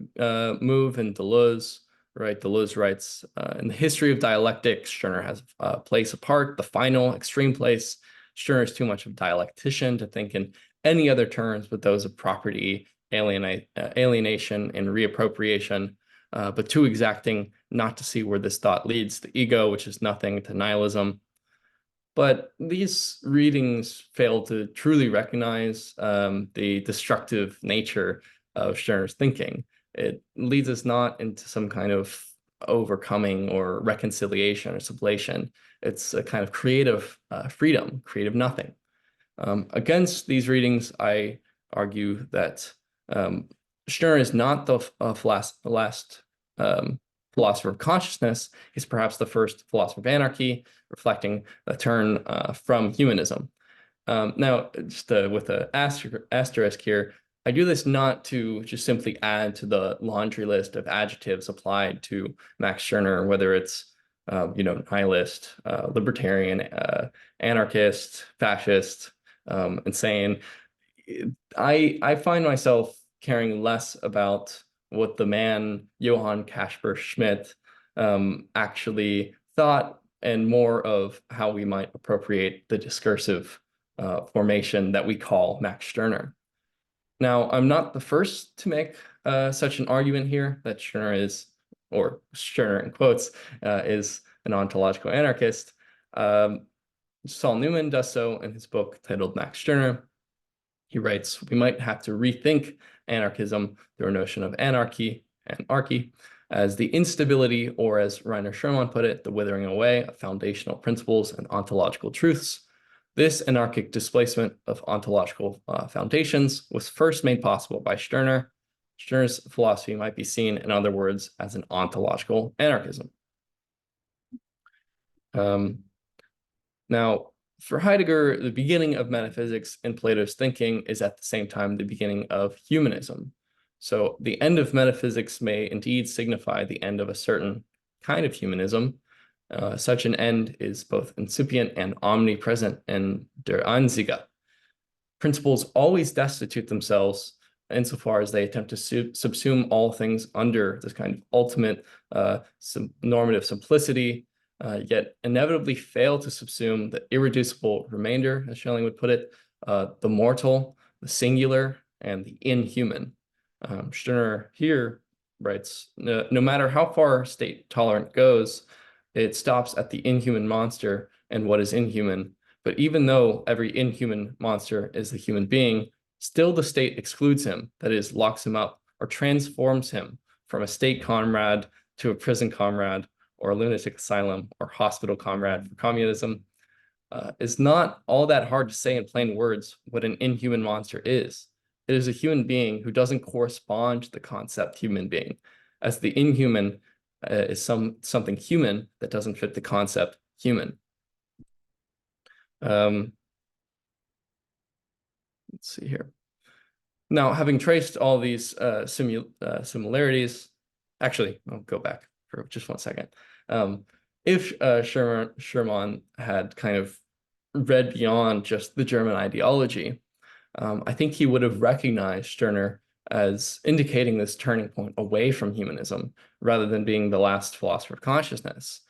move in Deleuze, right? Deleuze writes, in the history of dialectics, Stirner has a place apart, the final extreme place. Stirner is too much of a dialectician to think in any other terms but those of property, alienation, and reappropriation. but too exacting not to see where this thought leads to ego, which is nothing, to nihilism. But these readings fail to truly recognize the destructive nature of Stirner's thinking. It leads us not into some kind of overcoming or reconciliation or sublation. It's a kind of creative freedom, creative nothing. Against these readings, I argue that Stirner is not the last philosopher of consciousness. He's perhaps the first philosopher of anarchy, reflecting a turn from humanism. Now, just with an asterisk here, I do this not to just simply add to the laundry list of adjectives applied to Max Stirner, whether it's nihilist, libertarian, anarchist, fascist, insane. I find myself caring less about what the man Johann Caspar Schmidt actually thought, and more of how we might appropriate the discursive formation that we call Max Stirner. Now, I'm not the first to make such an argument here that Stirner is, or Stirner in quotes, is an ontological anarchist. Saul Newman does so in his book titled Max Stirner. He writes, "We might have to rethink anarchism through a notion of anarchy as the instability, or as Rainer Schermann put it, the withering away of foundational principles and ontological truths. This anarchic displacement of ontological foundations was first made possible by Stirner. Stirner's philosophy might be seen, in other words, as an ontological anarchism." Now, for Heidegger, the beginning of metaphysics in Plato's thinking is at the same time the beginning of humanism. So the end of metaphysics may indeed signify the end of a certain kind of humanism. Such an end is both incipient and omnipresent in der Einzige. Principles always destitute themselves insofar as they attempt to subsume all things under this kind of ultimate normative simplicity, yet inevitably fail to subsume the irreducible remainder, as Schelling would put it, the mortal, the singular, and the inhuman. Stirner here writes, no matter how far state tolerant goes, it stops at the inhuman monster and what is inhuman. But even though every inhuman monster is the human being, still the state excludes him, that is, locks him up or transforms him from a state comrade to a prison comrade, or a lunatic asylum or hospital comrade for communism. It's not all that hard to say in plain words what an inhuman monster is. It is a human being who doesn't correspond to the concept human being, as the inhuman is something human that doesn't fit the concept human. Let's see here. Now, having traced all these similarities, actually, I'll go back for just 1 second. If Schermann had kind of read beyond just the German ideology, I think he would have recognized Stirner as indicating this turning point away from humanism rather than being the last philosopher of consciousness.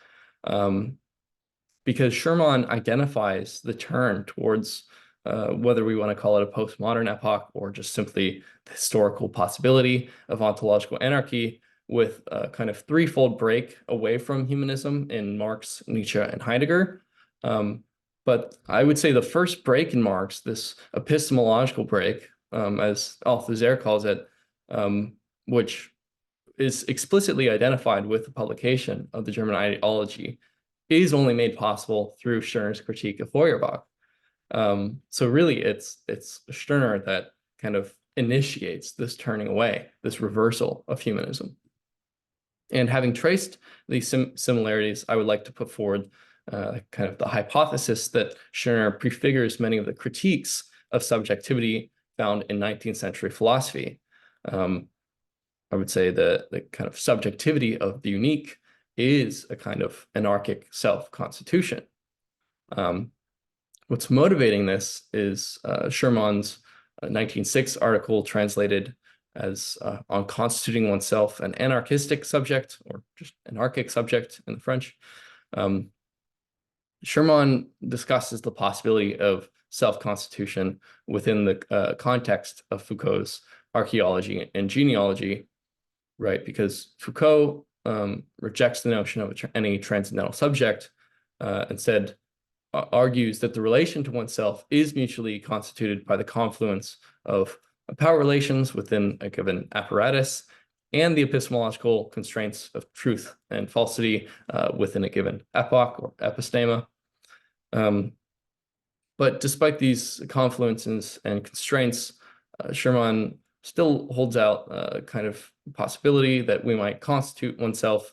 Because Schermann identifies the turn towards whether we want to call it a postmodern epoch or just simply the historical possibility of ontological anarchy, with a kind of threefold break away from humanism in Marx, Nietzsche, and Heidegger. But I would say the first break in Marx, this epistemological break, as Althusser calls it, which is explicitly identified with the publication of the German ideology, is only made possible through Stirner's critique of Feuerbach. So really, it's Stirner that kind of initiates this turning away, this reversal of humanism. And having traced these similarities, I would like to put forward kind of the hypothesis that Stirner prefigures many of the critiques of subjectivity found in 19th century philosophy. I would say the kind of subjectivity of the unique is a kind of anarchic self-constitution. What's motivating this is Schermann's 1906 article translated as on constituting oneself an anarchistic subject, or just anarchic subject in the French. Schermann discusses the possibility of self-constitution within the context of Foucault's archaeology and genealogy. right? Because Foucault rejects the notion of any transcendental subject, instead argues that the relation to oneself is mutually constituted by the confluence of power relations within a given apparatus and the epistemological constraints of truth and falsity within a given epoch or episteme. But despite these confluences and constraints, Sherman still holds out a kind of possibility that we might constitute oneself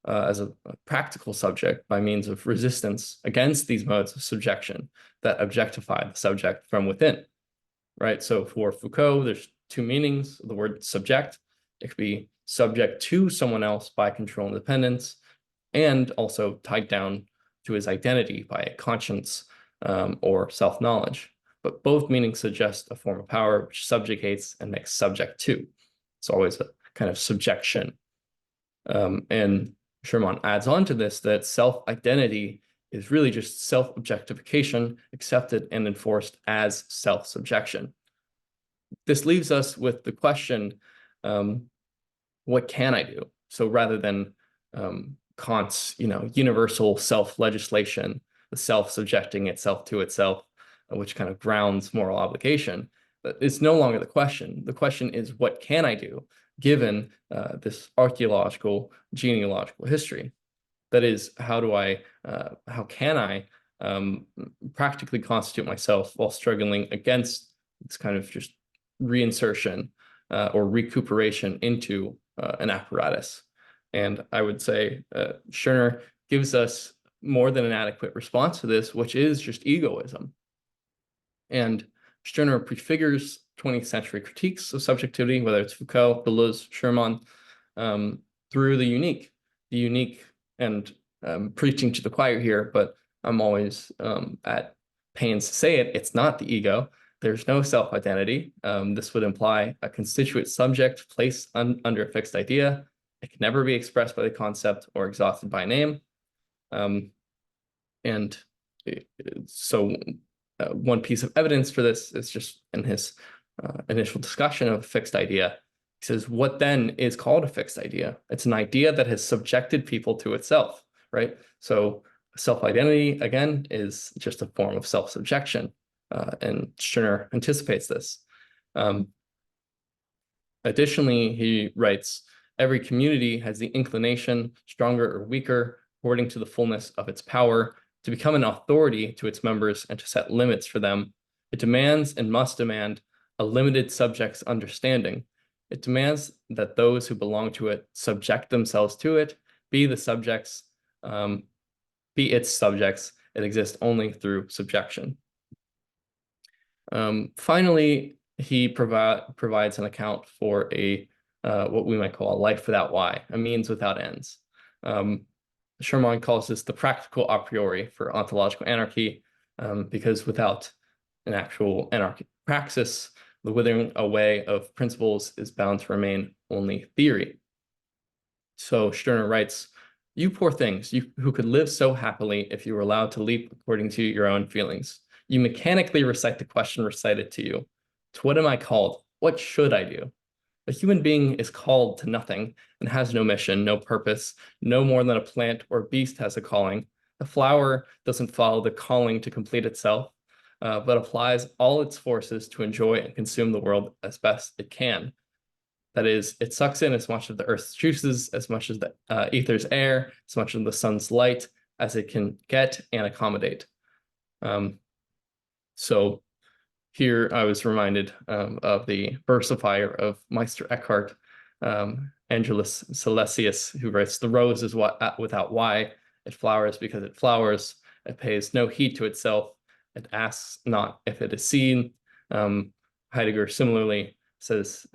as a practical subject by means of resistance against these modes of subjection that objectify the subject from within, right? So for Foucault, there's two meanings of the word subject. It could be subject to someone else by control and dependence, and also tied down to his identity by a conscience or self-knowledge. But both meanings suggest a form of power which subjugates and makes subject to. It's always a kind of subjection. And Sherman adds on to this that self-identity is really just self-objectification accepted and enforced as self-subjection. This leaves us with the question, what can I do? So rather than Kant's, universal self-legislation, the self subjecting itself to itself, which kind of grounds moral obligation, but it's no longer the question. The question is, what can I do given this archaeological, genealogical history? That is, how can I practically constitute myself while struggling against this kind of just reinsertion or recuperation into an apparatus? And I would say Stirner gives us more than an adequate response to this, which is just egoism. And Stirner prefigures 20th century critiques of subjectivity, whether it's Foucault, Deleuze, Sherman, through the unique, and preaching to the choir here, but I'm always at pains to say it. It's not the ego. There's no self-identity. This would imply a constituent subject placed under a fixed idea. It can never be expressed by the concept or exhausted by name. So one piece of evidence for this is just in his initial discussion of a fixed idea. He says, what then is called a fixed idea? It's an idea that has subjected people to itself, right? So self-identity, again, is just a form of self-subjection, and Stirner anticipates this. Additionally, he writes, every community has the inclination, stronger or weaker, according to the fullness of its power, to become an authority to its members and to set limits for them. It demands and must demand a limited subject's understanding. It demands that those who belong to it subject themselves to it, be its subjects. It exists only through subjection. Finally, he provides an account for what we might call a life without why, a means without ends. Sherman calls this the practical a priori for ontological anarchy, because without an actual anarchic praxis, the withering away of principles is bound to remain only theory. So Stirner writes, you poor things, you who could live so happily if you were allowed to leap according to your own feelings. You mechanically recite the question recited to you. To what am I called? What should I do? A human being is called to nothing and has no mission, no purpose, no more than a plant or beast has a calling. The flower doesn't follow the calling to complete itself, but applies all its forces to enjoy and consume the world as best it can. That is, it sucks in as much of the earth's juices, as much as the ether's air, as much of the sun's light as it can get and accommodate. So here I was reminded of the versifier of Meister Eckhart, Angelus Silesius, who writes, the rose is without why. It flowers because it flowers. It pays no heed to itself. It asks not if it is seen. Heidegger similarly says,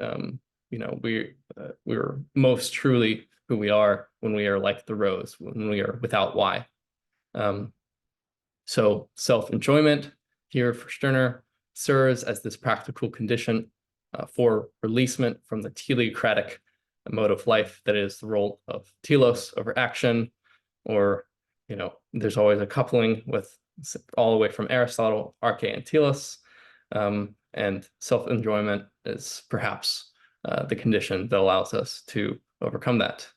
we're most truly who we are when we are like the rose, when we are without why. So self-enjoyment here for Stirner serves as this practical condition for releasement from the teleocratic mode of life that is the role of telos over action, or, there's always a coupling with all the way from Aristotle, arche and telos, and self-enjoyment is perhaps the condition that allows us to overcome that.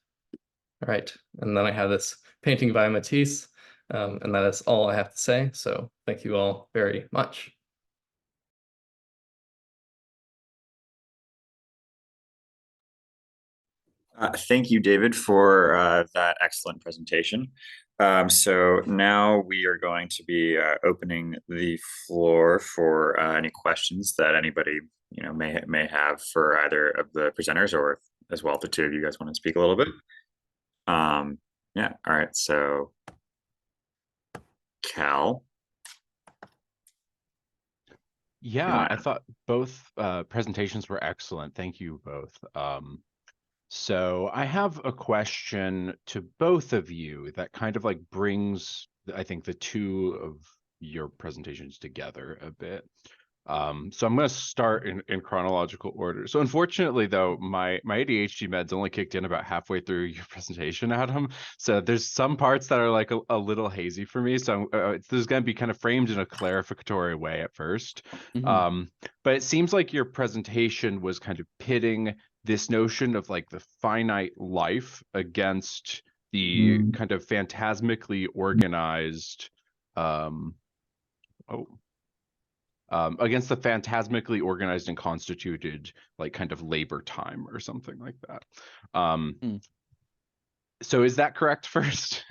All right, and then I have this painting by Matisse, and that is all I have to say. So thank you all very much. Thank you, David, for that excellent presentation. So now we are going to be opening the floor for any questions that anybody may have for either of the presenters, or as well if the two of you guys want to speak a little bit. Yeah, all right, so Cal. Yeah, I thought both presentations were excellent. Thank you both. So I have a question to both of you that kind of like brings, I think, the two of your presentations together a bit. So I'm going to start in chronological order. So unfortunately, though, my ADHD meds only kicked in about halfway through your presentation, Adam. So there's some parts that are like a little hazy for me. So this is going to be kind of framed in a clarificatory way at first. But it seems like your presentation was kind of pitting this notion of like the finite life against the kind of phantasmically organized against the phantasmically organized and constituted like kind of labor time or something like that. So is that correct first?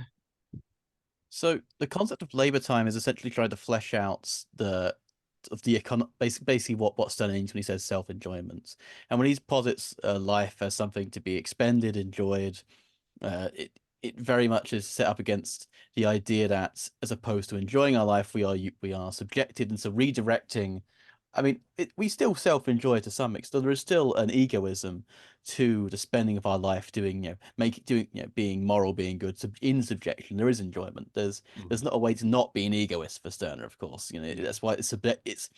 So the concept of labor time is essentially trying to flesh out basically what Stirner means when he says self-enjoyment. And when he posits life as something to be expended, enjoyed, it very much is set up against the idea that, as opposed to enjoying our life, we are subjected, and so redirecting. I mean, we still self-enjoy to some extent. There is still an egoism to the spending of our life doing, being moral, being good. In subjection, there is enjoyment. There's not a way to not be an egoist for Stirner, of course. That's why it's.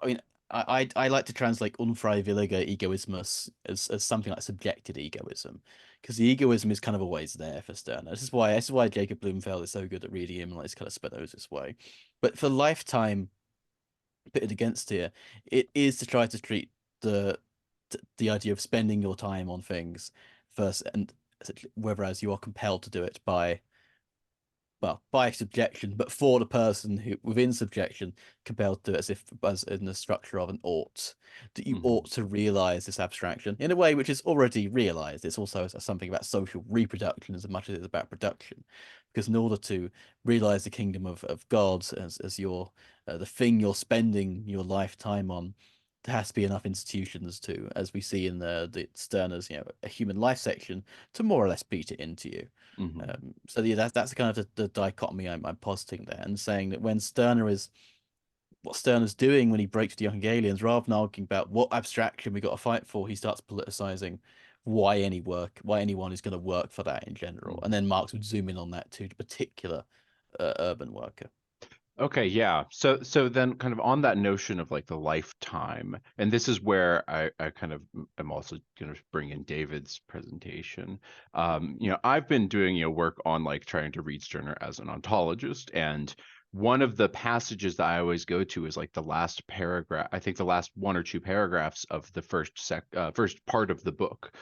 I mean, I like to translate unfreiwilliger Egoismus as something like subjected egoism, because the egoism is kind of always there for Stirner. This is why Jacob Blumenfeld is so good at reading him like this kind of Spinoza's way. But for lifetime pitted against here, it is to try to treat the idea of spending your time on things first, and whereas you are compelled to do it by subjection, but for the person who within subjection compelled to, as in the structure of an ought, that you ought to realize this abstraction in a way which is already realized. It's also something about social reproduction as much as it's about production, because in order to realize the kingdom of God as your the thing you're spending your lifetime on, there has to be enough institutions to, as we see in the Stirner's a human life section, to more or less beat it into you. So yeah, that's kind of the dichotomy I'm positing there, and saying that when what Stirner's doing when he breaks the Hegelians, rather than arguing about what abstraction we got to fight for, he starts politicizing why anyone is going to work for that in general, and then Marx would zoom in on that to the particular urban worker. Okay, yeah. So then kind of on that notion of like the lifetime, and this is where I kind of am also going to bring in David's presentation. I've been doing work on like trying to read Stirner as an ontologist, and one of the passages that I always go to is like the last paragraph. I think the last one or two paragraphs of the first part of the book,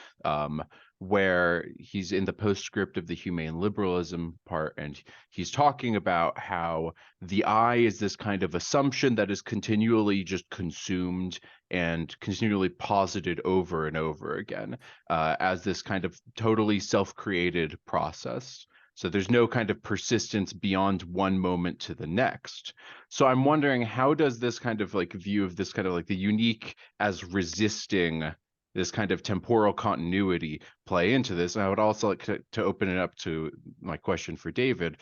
where he's in the postscript of the humane liberalism part, and he's talking about how the I is this kind of assumption that is continually just consumed and continually posited over and over again as this kind of totally self-created process. So there's no kind of persistence beyond one moment to the next. So I'm wondering, how does this kind of like view of this kind of like the unique as resisting this kind of temporal continuity play into this? And I would also like to open it up to my question for David.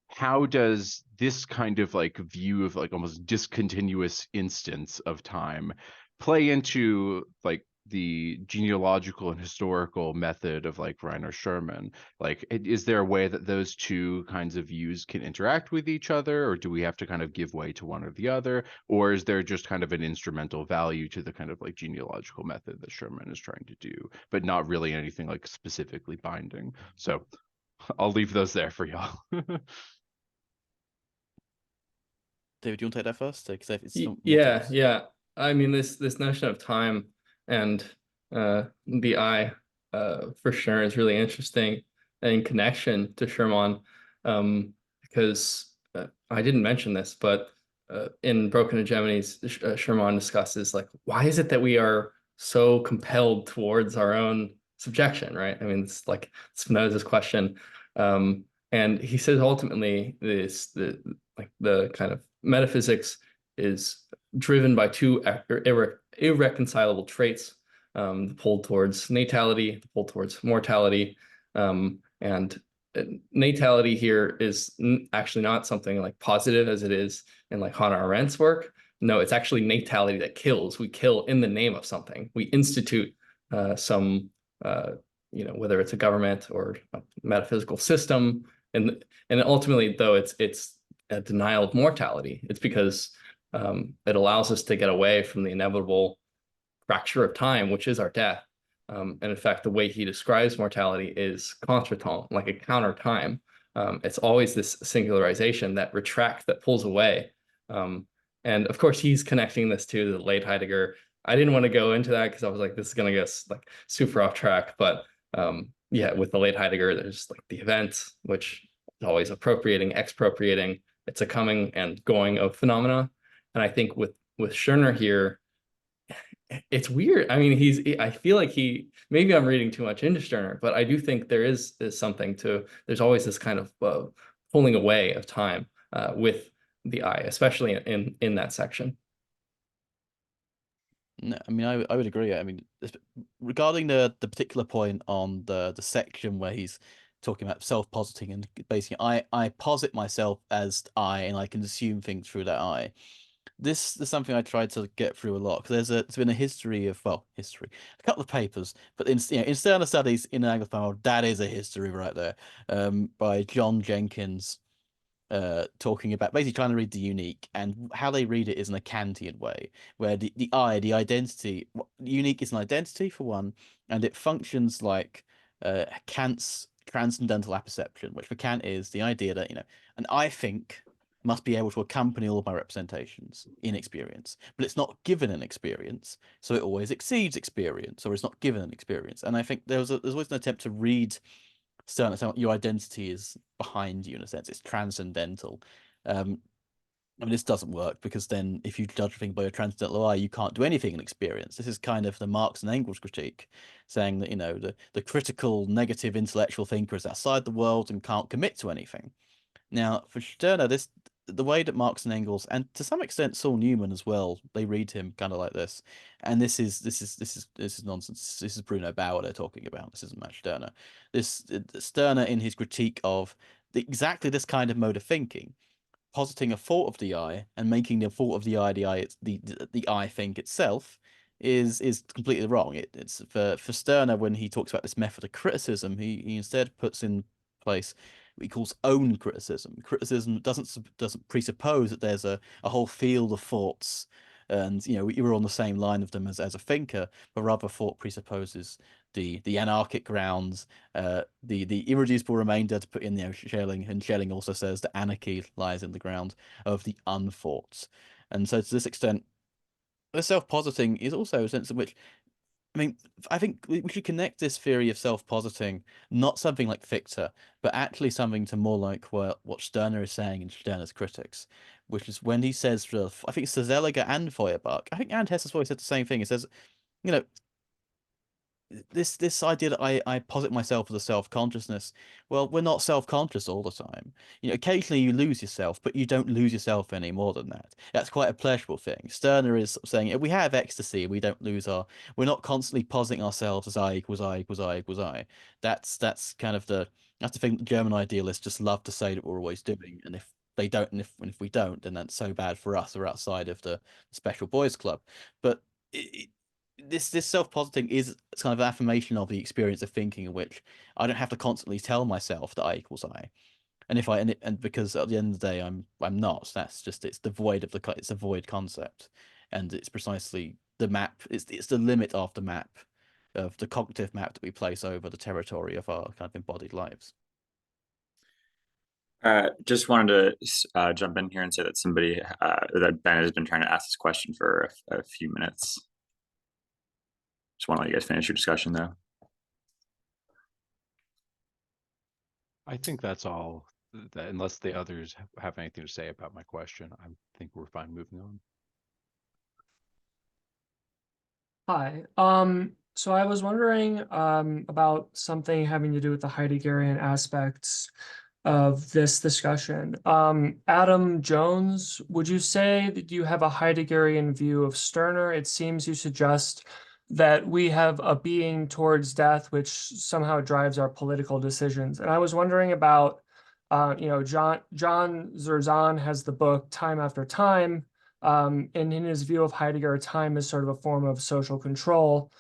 How does this kind of like view of like almost discontinuous instance of time play into like the genealogical and historical method of like Rainer Sherman? Like, is there a way that those two kinds of views can interact with each other, or do we have to kind of give way to one or the other, or is there just kind of an instrumental value to the kind of like genealogical method that Sherman is trying to do, but not really anything like specifically binding? So I'll leave those there for y'all. David, do you want to take that first? Because it's yeah. I mean, this notion of time and the I for sure is really interesting in connection to Sherman, because I didn't mention this, but in Broken Hegemonies, Sherman discusses like, why is it that we are so compelled towards our own subjection, right? I mean, it's like Spinoza's question, and he says ultimately the kind of metaphysics is driven by two irreconcilable traits, the pull towards natality, the pull towards mortality, and natality here is actually not something like positive as it is in like Hannah Arendt's work. No, it's actually natality that kills. We kill in the name of something. We institute some, whether it's a government or a metaphysical system, and ultimately, though, it's a denial of mortality. It's because it allows us to get away from the inevitable fracture of time, which is our death. And in fact, the way he describes mortality is contretemps, like a counter time. It's always this singularization that retracts, that pulls away. And of course, he's connecting this to the late Heidegger. I didn't want to go into that because I was like, this is going to get like super off track. But yeah, with the late Heidegger, there's like the event, which is always appropriating, expropriating. It's a coming and going of phenomena. And I think with Stirner here, it's weird. I mean, I feel like maybe I'm reading too much into Stirner, but I do think there is something to, there's always this kind of pulling away of time with the I, especially in that section. No, I mean, I would agree. I mean, regarding the particular point on the section where he's talking about self-positing and basically I posit myself as I and I can assume things through that I. This is something I tried to get through a lot because there's been a history, a couple of papers, but in Stirner Studies in an Anglophone world, that is a history right there, by John Jenkins, talking about basically trying to read the unique, and how they read it is in a Kantian way, where the identity, unique is an identity for one, and it functions like Kant's transcendental apperception, which for Kant is the idea that an I think must be able to accompany all of my representations in experience, but it's not given an experience, so it always exceeds experience, or it's not given an experience. And I think there's always an attempt to read Stirner saying your identity is behind you in a sense, it's transcendental. I mean, this doesn't work because then if you judge a thing by your transcendental eye, you can't do anything in experience. This is kind of the Marx and Engels critique, saying that the critical negative intellectual thinker is outside the world and can't commit to anything. Now, for Stirner, the way that Marx and Engels, and to some extent Saul Newman as well, they read him kind of like this. And this is nonsense. This is Bruno Bauer they're talking about. This isn't Max Stirner. Stirner in his critique of exactly this kind of mode of thinking, positing a thought of the I and making the thought of the I the I think itself is completely wrong. It's for Stirner, when he talks about this method of criticism, he instead puts in place what he calls own criticism. Criticism doesn't presuppose that there's a whole field of thoughts and you're on the same line of them as a thinker, but rather thought presupposes the anarchic grounds, the irreducible remainder, to put in Schelling, and Schelling also says that anarchy lies in the ground of the unthoughts. And so to this extent, the self-positing is also a sense in which, I mean, I think we should connect this theory of self-positing, not something like Fichte, but actually something to more like what Stirner is saying in Stirner's Critics, which is when he says, I think it's Zeliger and Feuerbach, I think and Hess's voice said the same thing. It says, this idea that I posit myself as a self-consciousness, well, we're not self-conscious all the time. Occasionally you lose yourself, but you don't lose yourself any more than that. That's quite a pleasurable thing. Stirner is saying if we have ecstasy, we don't lose we're not constantly positing ourselves as I equals I equals I equals I. That's kind of that's the thing that German idealists just love to say that we're always doing. And if they don't, and if we don't, then that's so bad for us. We're outside of the special boys club. But this self-positing is kind of an affirmation of the experience of thinking, in which I don't have to constantly tell myself that I equals I, and because at the end of the day I'm not. That's just it's devoid of it's a void concept, and it's precisely the map. It's the limit of the map, of the cognitive map that we place over the territory of our kind of embodied lives. Just wanted to jump in here and say that that Ben has been trying to ask this question for a few minutes. Just want to let you guys finish your discussion, though. I think that's all. That unless the others have anything to say about my question, I think we're fine moving on. Hi. So I was wondering about something having to do with the Heideggerian aspects of this discussion. Adam Jones, would you say that you have a Heideggerian view of Stirner? It seems you suggest that we have a being towards death, which somehow drives our political decisions. And I was wondering about, John Zerzan has the book Time After Time. And in his view of Heidegger, time is sort of a form of social control,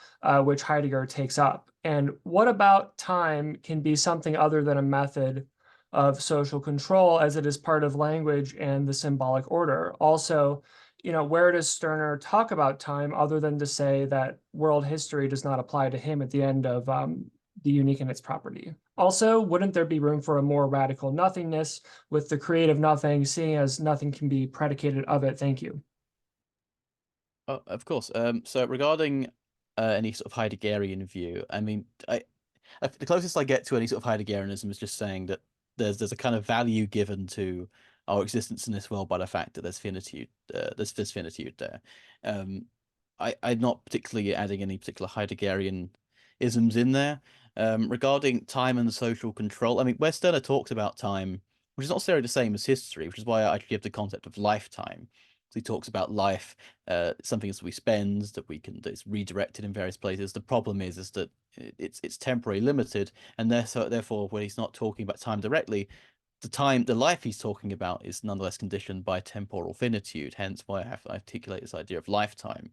which Heidegger takes up. And what about time can be something other than a method of social control, as it is part of language and the symbolic order? Also, where does Stirner talk about time other than to say that world history does not apply to him at the end of the unique in its property? Also, wouldn't there be room for a more radical nothingness with the creative nothing, seeing as nothing can be predicated of it? Thank you. Oh, of course. So regarding any sort of Heideggerian view, I mean, the closest I get to any sort of Heideggerianism is just saying that there's a kind of value given to our existence in this world by the fact that there's finitude, there's finitude there. I'm not particularly adding any particular Heideggerian isms in there. Regarding time and social control, I mean, where Stirner talks about time, which is not necessarily the same as history, which is why I give the concept of lifetime. So he talks about life, something that we spend, that's redirected in various places. The problem is that it's temporary, limited, and therefore, when he's not talking about time directly, the life he's talking about is nonetheless conditioned by temporal finitude. Hence, why I have to articulate this idea of lifetime.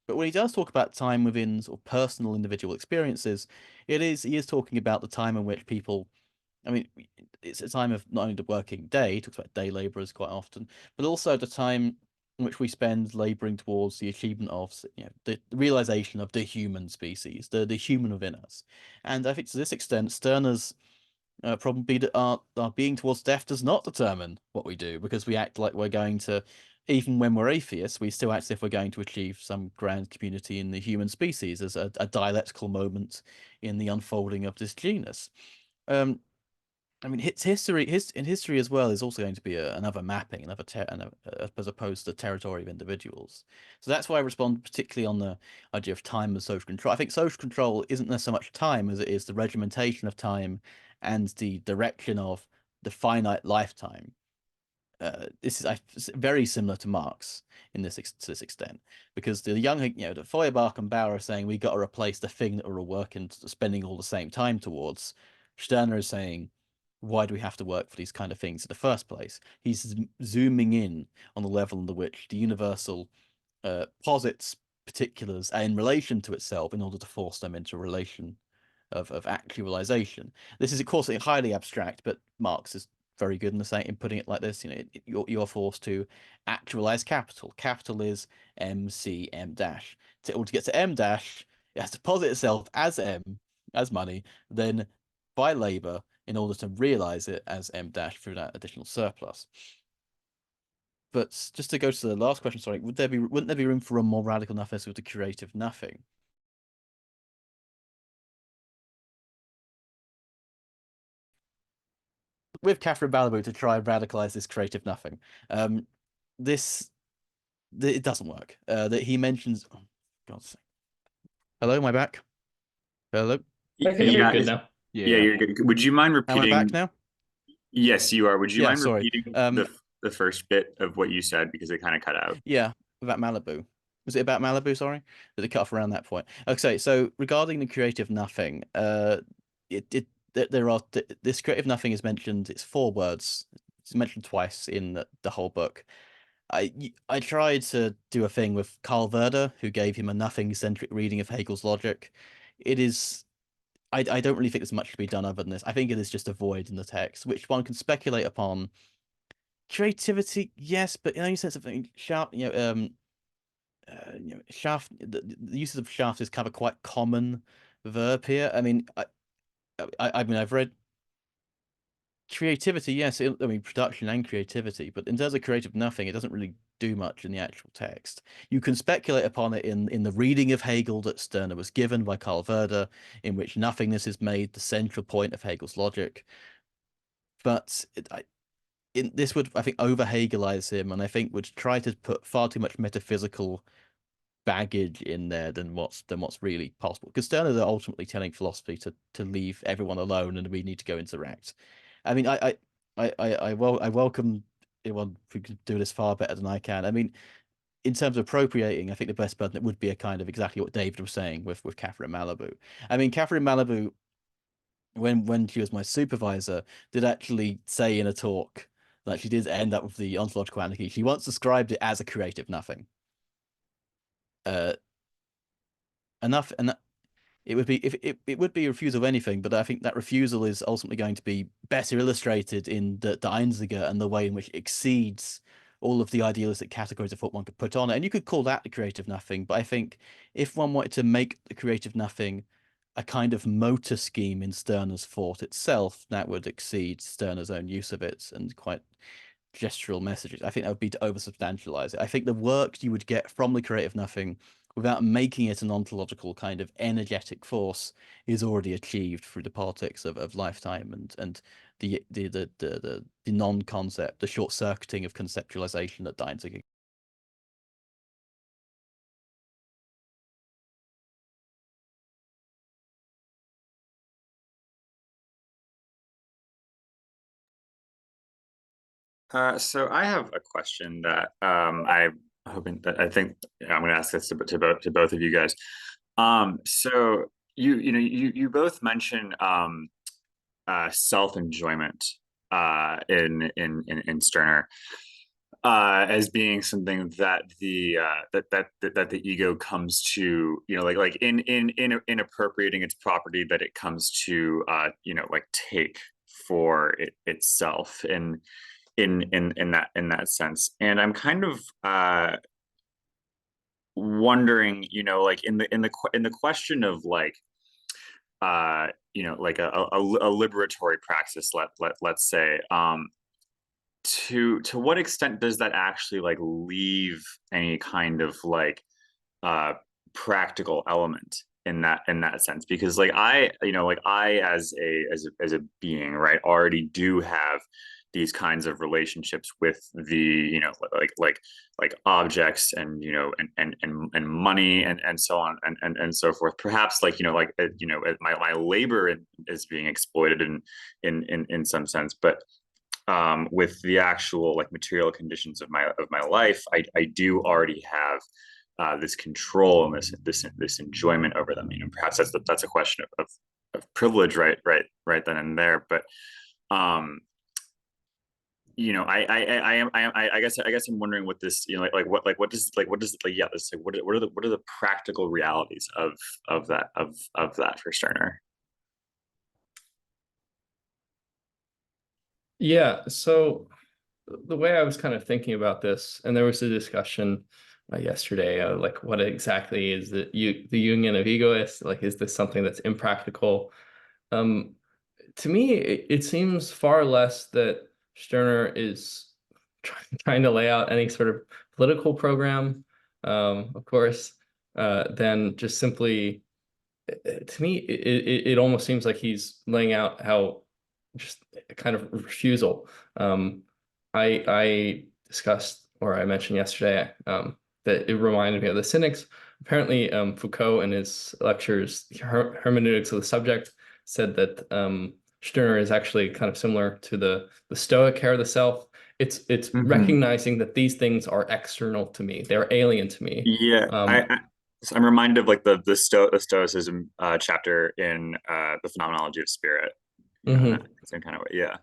But when he does talk about time within sort of personal individual experiences, he is talking about the time in which people, I mean, it's a time of not only the working day, he talks about day laborers quite often, but also the time in which we spend laboring towards the achievement of, the realization of the human species, the human within us. And I think to this extent, Stirner's problem be that our being towards death does not determine what we do, because we act like we're going to, even when we're atheists, we still act as if we're going to achieve some grand community in the human species as a dialectical moment in the unfolding of this genus. I mean, history as well is also going to be another mapping, as opposed to territory of individuals. So that's why I respond particularly on the idea of time as social control. I think social control isn't so much time as it is the regimentation of time and the direction of the finite lifetime. This is very similar to Marx to this extent, because the young, the Feuerbach and Bauer are saying we got to replace the thing that we're all working, spending all the same time towards. Stirner is saying, why do we have to work for these kind of things in the first place? He's zooming in on the level under which the universal posits particulars in relation to itself in order to force them into a relation of actualization. This is, of course, highly abstract, but Marx is very good in putting it like this. You're forced to actualize capital. Capital is MC M dash. In order to get to M dash, it has to posit itself as M, as money, then by labor, in order to realize it as M dash through that additional surplus. But just to go to the last question, sorry, wouldn't there be room for a more radical nothingness with the creative nothing? With Catherine Balabu to try and radicalize this creative nothing, it doesn't work. That he mentions, oh, God's sake. Hello, am I back? Hello. I can hear You're you. good now. Yeah, you're good. Would you mind Am I repeating? back now? Yes, you are. Would you mind sorry. repeating the first bit of what you said, because it kind of cut out? Yeah, about Malibu. Was it about Malibu? Sorry, that it cut off around that point. Okay, so regarding the creative nothing, this creative nothing is mentioned. It's 4 words. It's mentioned twice in the whole book. I tried to do a thing with Karl Werder, who gave him a nothing-centric reading of Hegel's logic. It is. I don't really think there's much to be done other than this. I think it is just a void in the text, which one can speculate upon. Creativity, yes, but in any sense of shaft, shaft. The uses of shaft is kind of a quite common verb here. I mean, I mean, I've read creativity, yes. I mean, production and creativity, but in terms of creative nothing, it doesn't really do much in the actual text. You can speculate upon it in the reading of Hegel that Stirner was given by Karl Werder, in which nothingness is made the central point of Hegel's logic. but this would, I think, over Hegelize him, and I think would try to put far too much metaphysical baggage in there than what's really possible. Because Stirner are ultimately telling philosophy to leave everyone alone, and we need to go interact. I mean, I welcome anyone who can do this far better than I can. I mean, in terms of appropriating, I think the best person, it would be a kind of exactly what David was saying with Catherine Malibu. I mean, Catherine Malibu, when she was my supervisor, did actually say in a talk that she did end up with the ontological anarchy. She once described it as a creative nothing. Enough, and it would be it would be a refusal of anything, but I think that refusal is ultimately going to be better illustrated in the Einziger and the way in which it exceeds all of the idealistic categories of what one could put on it. And you could call that the creative nothing, but I think if one wanted to make the creative nothing a kind of motor scheme in Stirner's thought itself, that would exceed Stirner's own use of it and quite gestural messages. I think that would be to oversubstantialize it. I think the work you would get from the creative nothing without making it an ontological kind of energetic force is already achieved through the politics of lifetime and the non-concept, the short-circuiting of conceptualization that Deinzig. So I have a question that I think I'm going to ask this to both of you guys. So you both mentioned self-enjoyment in Stirner as being something that the ego comes to, like in appropriating its property, that it comes to like take for itself in that sense. And I'm kind of wondering, like in the question of like like a liberatory praxis, let's say, to what extent does that actually like leave any kind of like practical element in that sense? Because like I as a being, right, already do have these kinds of relationships with the like objects and and money and so on and so forth. Perhaps like my labor is being exploited in some sense, but with the actual like material conditions of my life, I do already have this control and this enjoyment over them. Perhaps that's a question of privilege, right then and there. But I guess I'm wondering what this, what does what are the practical realities of that for Stirner? Yeah, so the way I was kind of thinking about this, and there was a discussion yesterday, like what exactly is the union of egoists? Like, is this something that's impractical? To me, it seems far less that Stirner is trying to lay out any sort of political program, of course, than just simply, to me, it almost seems like he's laying out how just a kind of refusal. I discussed, or I mentioned yesterday, that it reminded me of the Cynics. Apparently, Foucault in his lectures, Hermeneutics of the Subject, said that Stirner is actually kind of similar to the Stoic care of the self. It's recognizing that these things are external to me; they're alien to me. Yeah, I'm reminded of like the Stoicism chapter in the Phenomenology of Spirit. Same kind of way. Yeah.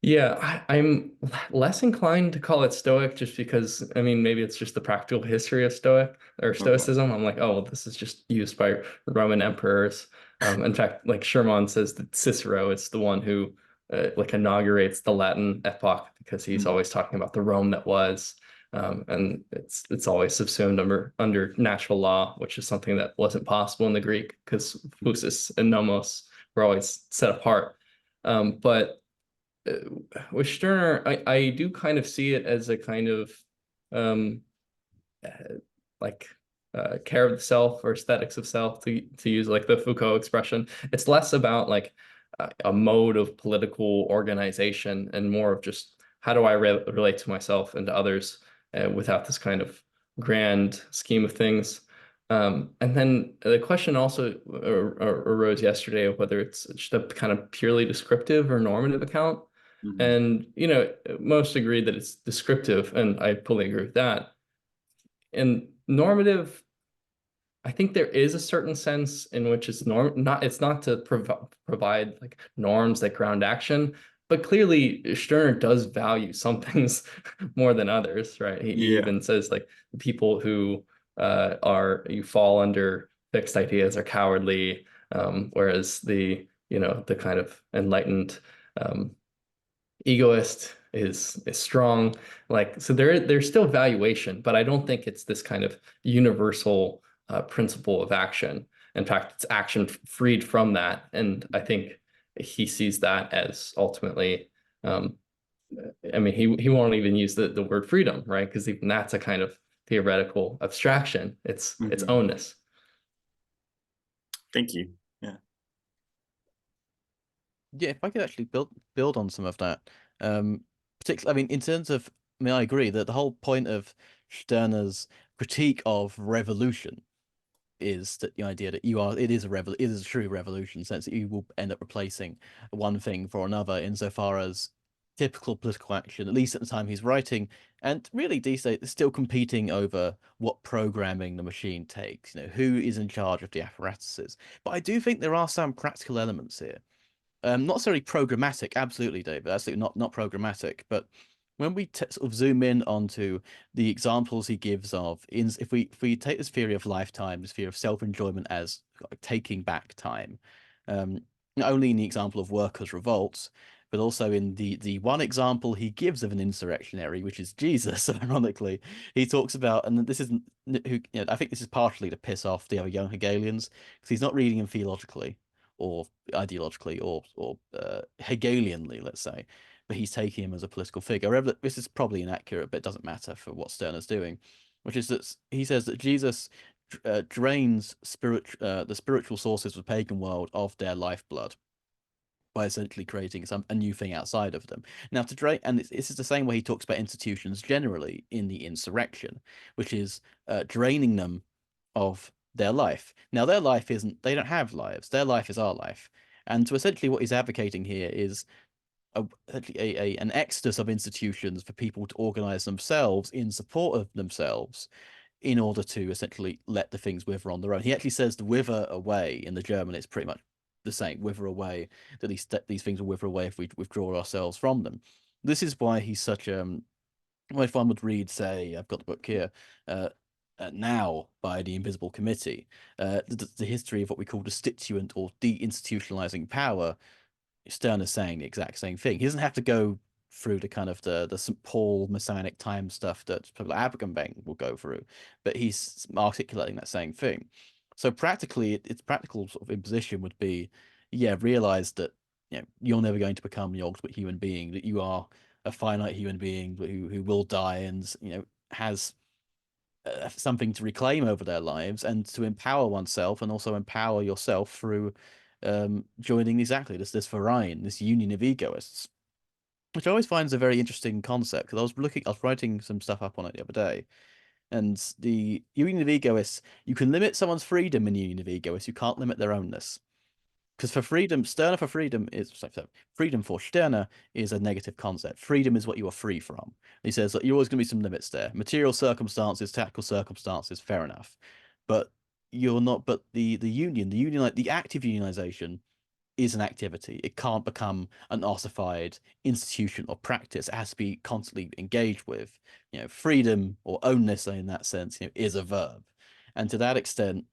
Yeah, I'm less inclined to call it Stoic just because, I mean, maybe it's just the practical history of Stoic or Stoicism. I'm like, oh, well, this is just used by Roman emperors. In fact, like Sherman says that Cicero is the one who like inaugurates the Latin epoch because he's always talking about the Rome that was. And it's always subsumed under natural law, which is something that wasn't possible in the Greek because physis and nomos were always set apart. But with Stirner, I do kind of see it as a kind of like care of the self or aesthetics of self, to use like the Foucault expression. It's less about like a mode of political organization, and more of just how do I relate to myself and to others without this kind of grand scheme of things. And then the question also arose yesterday of whether it's just a kind of purely descriptive or normative account. And, most agree that it's descriptive, and I fully agree with that. And normative, I think there is a certain sense in which it's not to provide like norms that ground action, but clearly Stirner does value some things more than others, right? He even says like the people who you fall under fixed ideas are cowardly, whereas the kind of enlightened egoist is strong. Like, so there's still valuation, but I don't think it's this kind of universal principle of action. In fact, it's action freed from that, and I think he sees that as ultimately. I mean, he won't even use the word freedom, right? Because even that's a kind of theoretical abstraction. It's ownness. Thank you. Yeah, if I could actually build on some of that, particularly, I mean, in terms of, I mean, I agree that the whole point of Stirner's critique of revolution is that the idea that it is a true revolution, in the sense that you will end up replacing one thing for another, insofar as typical political action, at least at the time he's writing, and really these days, is still competing over what programming the machine takes, who is in charge of the apparatuses. But I do think there are some practical elements here. Not necessarily programmatic, absolutely, David, absolutely not programmatic, but when we sort of zoom in onto the examples he gives of, if we take this theory of lifetime, this theory of self-enjoyment as taking back time, not only in the example of workers' revolts, but also in the one example he gives of an insurrectionary, which is Jesus, ironically, he talks about, and this isn't, I think this is partially to piss off the other young Hegelians, because he's not reading him theologically or ideologically or Hegelianly, let's say, but he's taking him as a political figure. This is probably inaccurate, but it doesn't matter for what Stirner's doing, which is that he says that Jesus drains the spiritual sources of the pagan world of their lifeblood by essentially creating a new thing outside of them. Now, to drain, and this is the same way he talks about institutions generally in the insurrection, which is draining them of their life. Now, their life isn't, they don't have lives. Their life is our life. And so essentially what he's advocating here is an exodus of institutions for people to organize themselves in support of themselves in order to essentially let the things wither on their own. He actually says the wither away in the German, it's pretty much the same, wither away, that these things will wither away if we withdraw ourselves from them. This is why he's such if one would read, say, I've got the book here, Now by the Invisible Committee, the history of what we call destituent or deinstitutionalizing power, Stirner saying the exact same thing. He doesn't have to go through the kind of the St. Paul Messianic time stuff that people like Abergavenk will go through, but he's articulating that same thing. So practically, its practical sort of imposition would be, realize that you're never going to become the ultimate human being, that you are a finite human being who will die and has something to reclaim over their lives, and to empower oneself and also empower yourself through joining exactly this Verein, this union of egoists, which I always find is a very interesting concept, because I was writing some stuff up on it the other day, and the union of egoists, you can limit someone's freedom in the union of egoists, you can't limit their ownness. Because for freedom, freedom for Stirner is a negative concept. Freedom is what you are free from. He says that you're always going to be some limits there. Material circumstances, tactical circumstances, fair enough. But you're not, but the union, like the active unionization is an activity. It can't become an ossified institution or practice. It has to be constantly engaged with. Freedom or ownness in that sense, is a verb. And to that extent,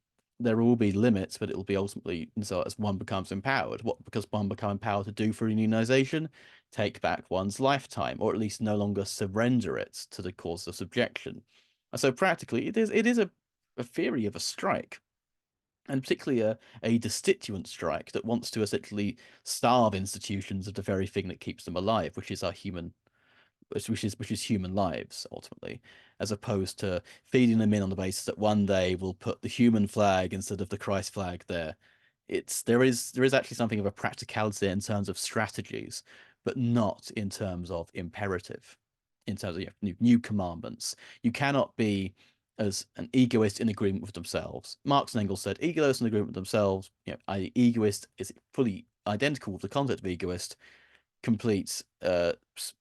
there will be limits, but it will be ultimately, so as one becomes empowered. What because one becomes empowered to do for unionization? Take back one's lifetime, or at least no longer surrender it to the cause of subjection. And so practically, it is a theory of a strike, and particularly a destituent strike that wants to essentially starve institutions of the very thing that keeps them alive, which is human lives, ultimately, as opposed to feeding them in on the basis that one day we'll put the human flag instead of the Christ flag there there is actually something of a practicality in terms of strategies, but not in terms of imperative, in terms of new commandments. You cannot be as an egoist in agreement with themselves. Marx and Engels said egoists in agreement with themselves, i.e. egoist is fully identical with the concept of egoist, complete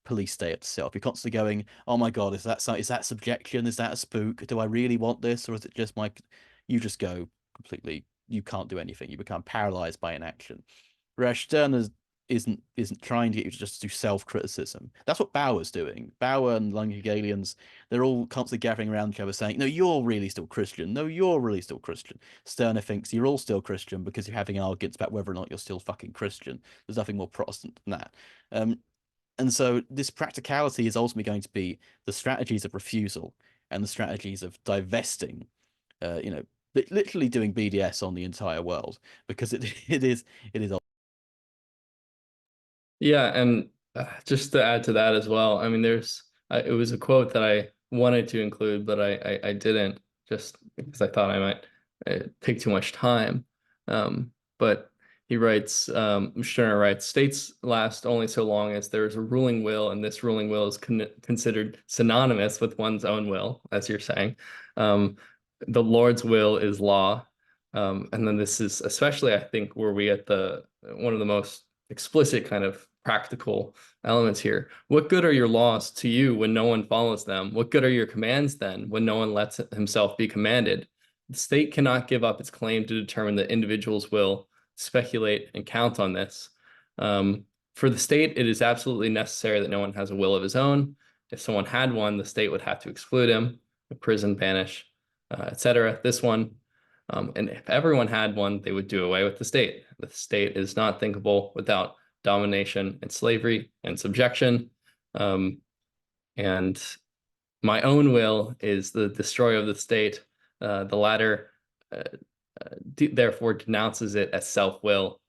police state itself. You're constantly going, oh my God, is that subjection? Is that a spook? Do I really want this? Or is it just you just go completely, you can't do anything. You become paralyzed by inaction. Whereas Stirner isn't trying to get you to just do self-criticism. That's what Bauer's doing. Bauer and Hegelians, they're all constantly gathering around each other saying, no, you're really still Christian. No, you're really still Christian. Stirner thinks you're all still Christian because you're having arguments about whether or not you're still fucking Christian. There's nothing more Protestant than that. And so this practicality is ultimately going to be the strategies of refusal and the strategies of divesting, literally doing BDS on the entire world, because it is. Yeah, and just to add to that as well, I mean, it was a quote that I wanted to include, but I didn't, just because I thought I might take too much time. But he writes, Stirner writes, states last only so long as there is a ruling will, and this ruling will is considered synonymous with one's own will, as you're saying. The Lord's will is law. And then this is especially, I think, where we get one of the most explicit kind of practical elements here. What good are your laws to you when no one follows them? What good are your commands then when no one lets himself be commanded? The state cannot give up its claim to determine the individual's will, speculate, and count on this. For the state, it is absolutely necessary that no one has a will of his own. If someone had one, the state would have to exclude him, imprison, banish, etc. This one, and if everyone had one, they would do away with the state. The state is not thinkable without domination and slavery and subjection. And my own will is the destroyer of the state. The latter, therefore, denounces it as self-will.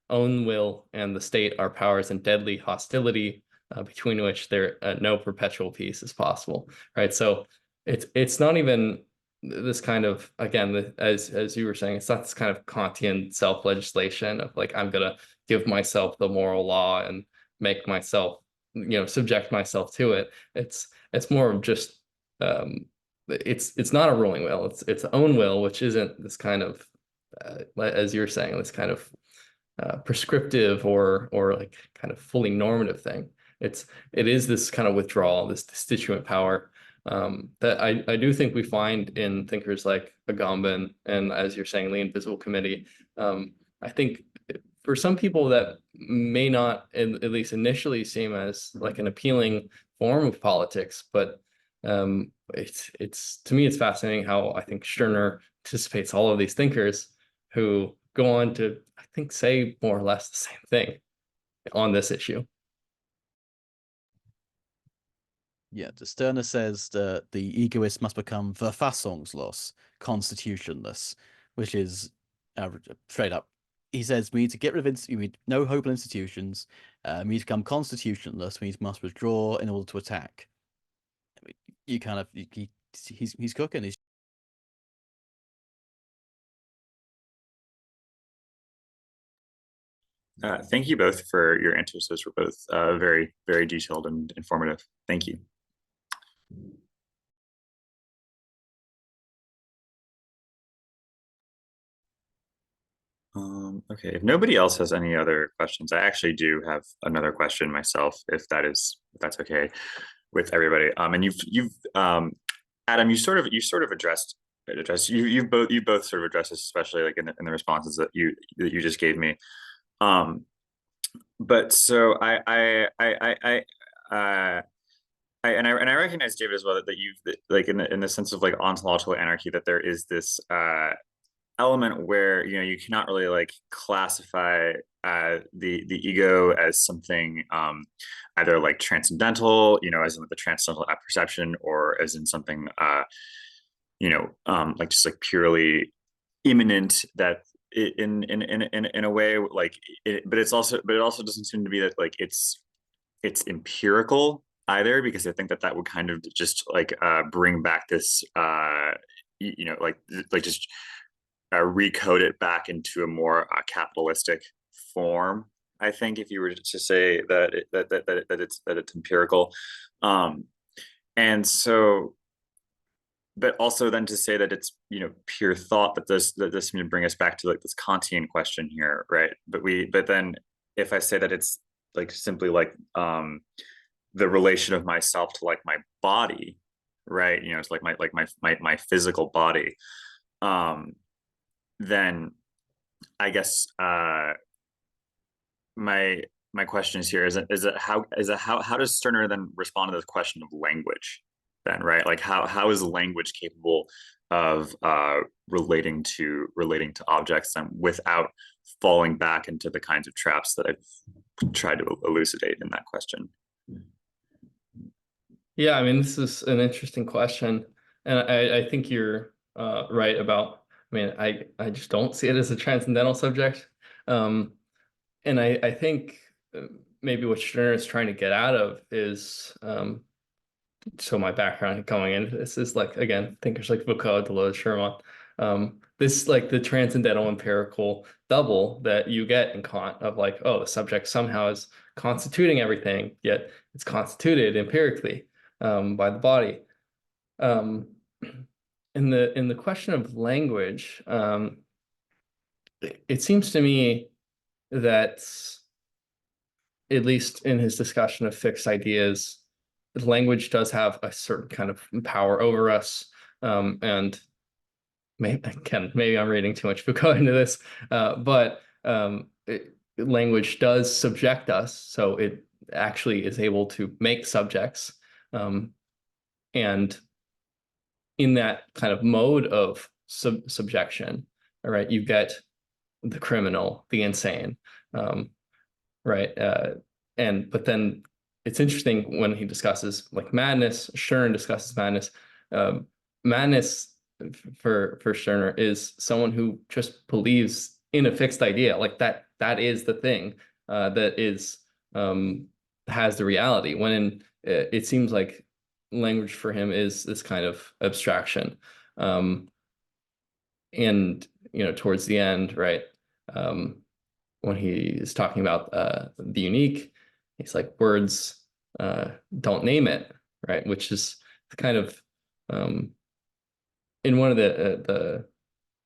Own will and the state are powers in deadly hostility, between which no perpetual peace is possible. Right. So it's not even this kind of, again, as you were saying, it's not this kind of Kantian self-legislation of like, I'm gonna give myself the moral law and make myself, subject myself to it. It's more of just it's not a ruling will, it's its own will, which isn't this kind of as you're saying, this kind of prescriptive or like kind of fully normative thing. It is this kind of withdrawal, this destituent power that I do think we find in thinkers like Agamben and, as you're saying, the Invisible Committee. I think for some people that may not, at least initially, seem as like an appealing form of politics, but it's to me, it's fascinating how I think Stirner anticipates all of these thinkers who go on to, I think, say more or less the same thing on this issue. Yeah, Stirner says that the egoist must become verfassungslos, constitutionless, which is straight up. He says we need to get rid of we need no hope in institutions. We need to become constitutionless. We must withdraw in order to attack. You kind of he's cooking. He's Thank you both for your answers. Those were both very, very detailed and informative. Thank you. Okay, if nobody else has any other questions, I actually do have another question myself, if that's okay with everybody. And you've Adam, you sort of addressed you both sort of addressed this, especially like in the responses that you just gave me. But so I recognize, David, as well, that you've like in the sense of like ontological anarchy, that there is this element where you cannot really like classify the ego as something either like transcendental, as in the transcendental apperception, or as in something like just like purely immanent, that in a way like but it also doesn't seem to be that like it's empirical either, because I think that would kind of just like bring back this like just recode it back into a more capitalistic form. I think if you were to say that it's empirical, and so, but also then to say that it's pure thought, that this may bring us back to like this Kantian question here, right? But then if I say that it's like simply like the relation of myself to like my body, right? It's like my physical body. Then I guess my question is here: how does Stirner then respond to the question of language? Then, right? Like how is language capable of relating to objects and without falling back into the kinds of traps that I've tried to elucidate in that question? Yeah, I mean, this is an interesting question, and I think you're right about. I mean, I just don't see it as a transcendental subject, and I think maybe what Stirner is trying to get out of is so my background going into this is like, again, thinkers like Foucault, Deleuze, Schumann, this like the transcendental empirical double that you get in Kant of like, oh, the subject somehow is constituting everything, yet it's constituted empirically by the body. In the question of language, it seems to me that at least in his discussion of fixed ideas, language does have a certain kind of power over us. And maybe I'm reading too much Foucault into this, but language does subject us. So it actually is able to make subjects. And in that kind of mode of subjection, all right, you get the criminal, the insane, right? But then it's interesting when he discusses like madness. Stirner discusses madness. Madness for Stirner is someone who just believes in a fixed idea, like that is the thing that is has the reality. When it seems like language for him is this kind of abstraction, and towards the end, right? When he is talking about the unique, he's like, words don't name it, right? Which is the kind of in one of the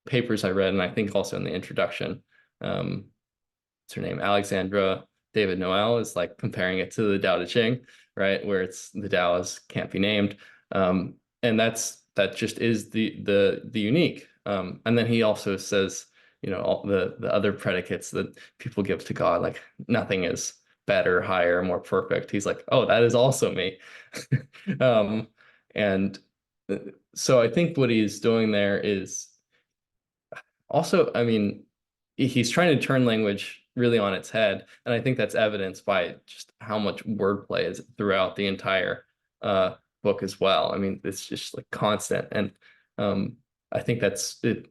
papers I read, and I think also in the introduction, what's her name, Alexandra David Noel is like comparing it to the Tao Te Ching, right? Where it's the Tao can't be named, and that just is the unique. And then he also says, all the other predicates that people give to God, like nothing is better, higher, more perfect. He's like, oh, that is also me. And so I think what he's doing there is also, I mean, he's trying to turn language really on its head. And I think that's evidenced by just how much wordplay is throughout the entire book as well. I mean, it's just like constant. And I think it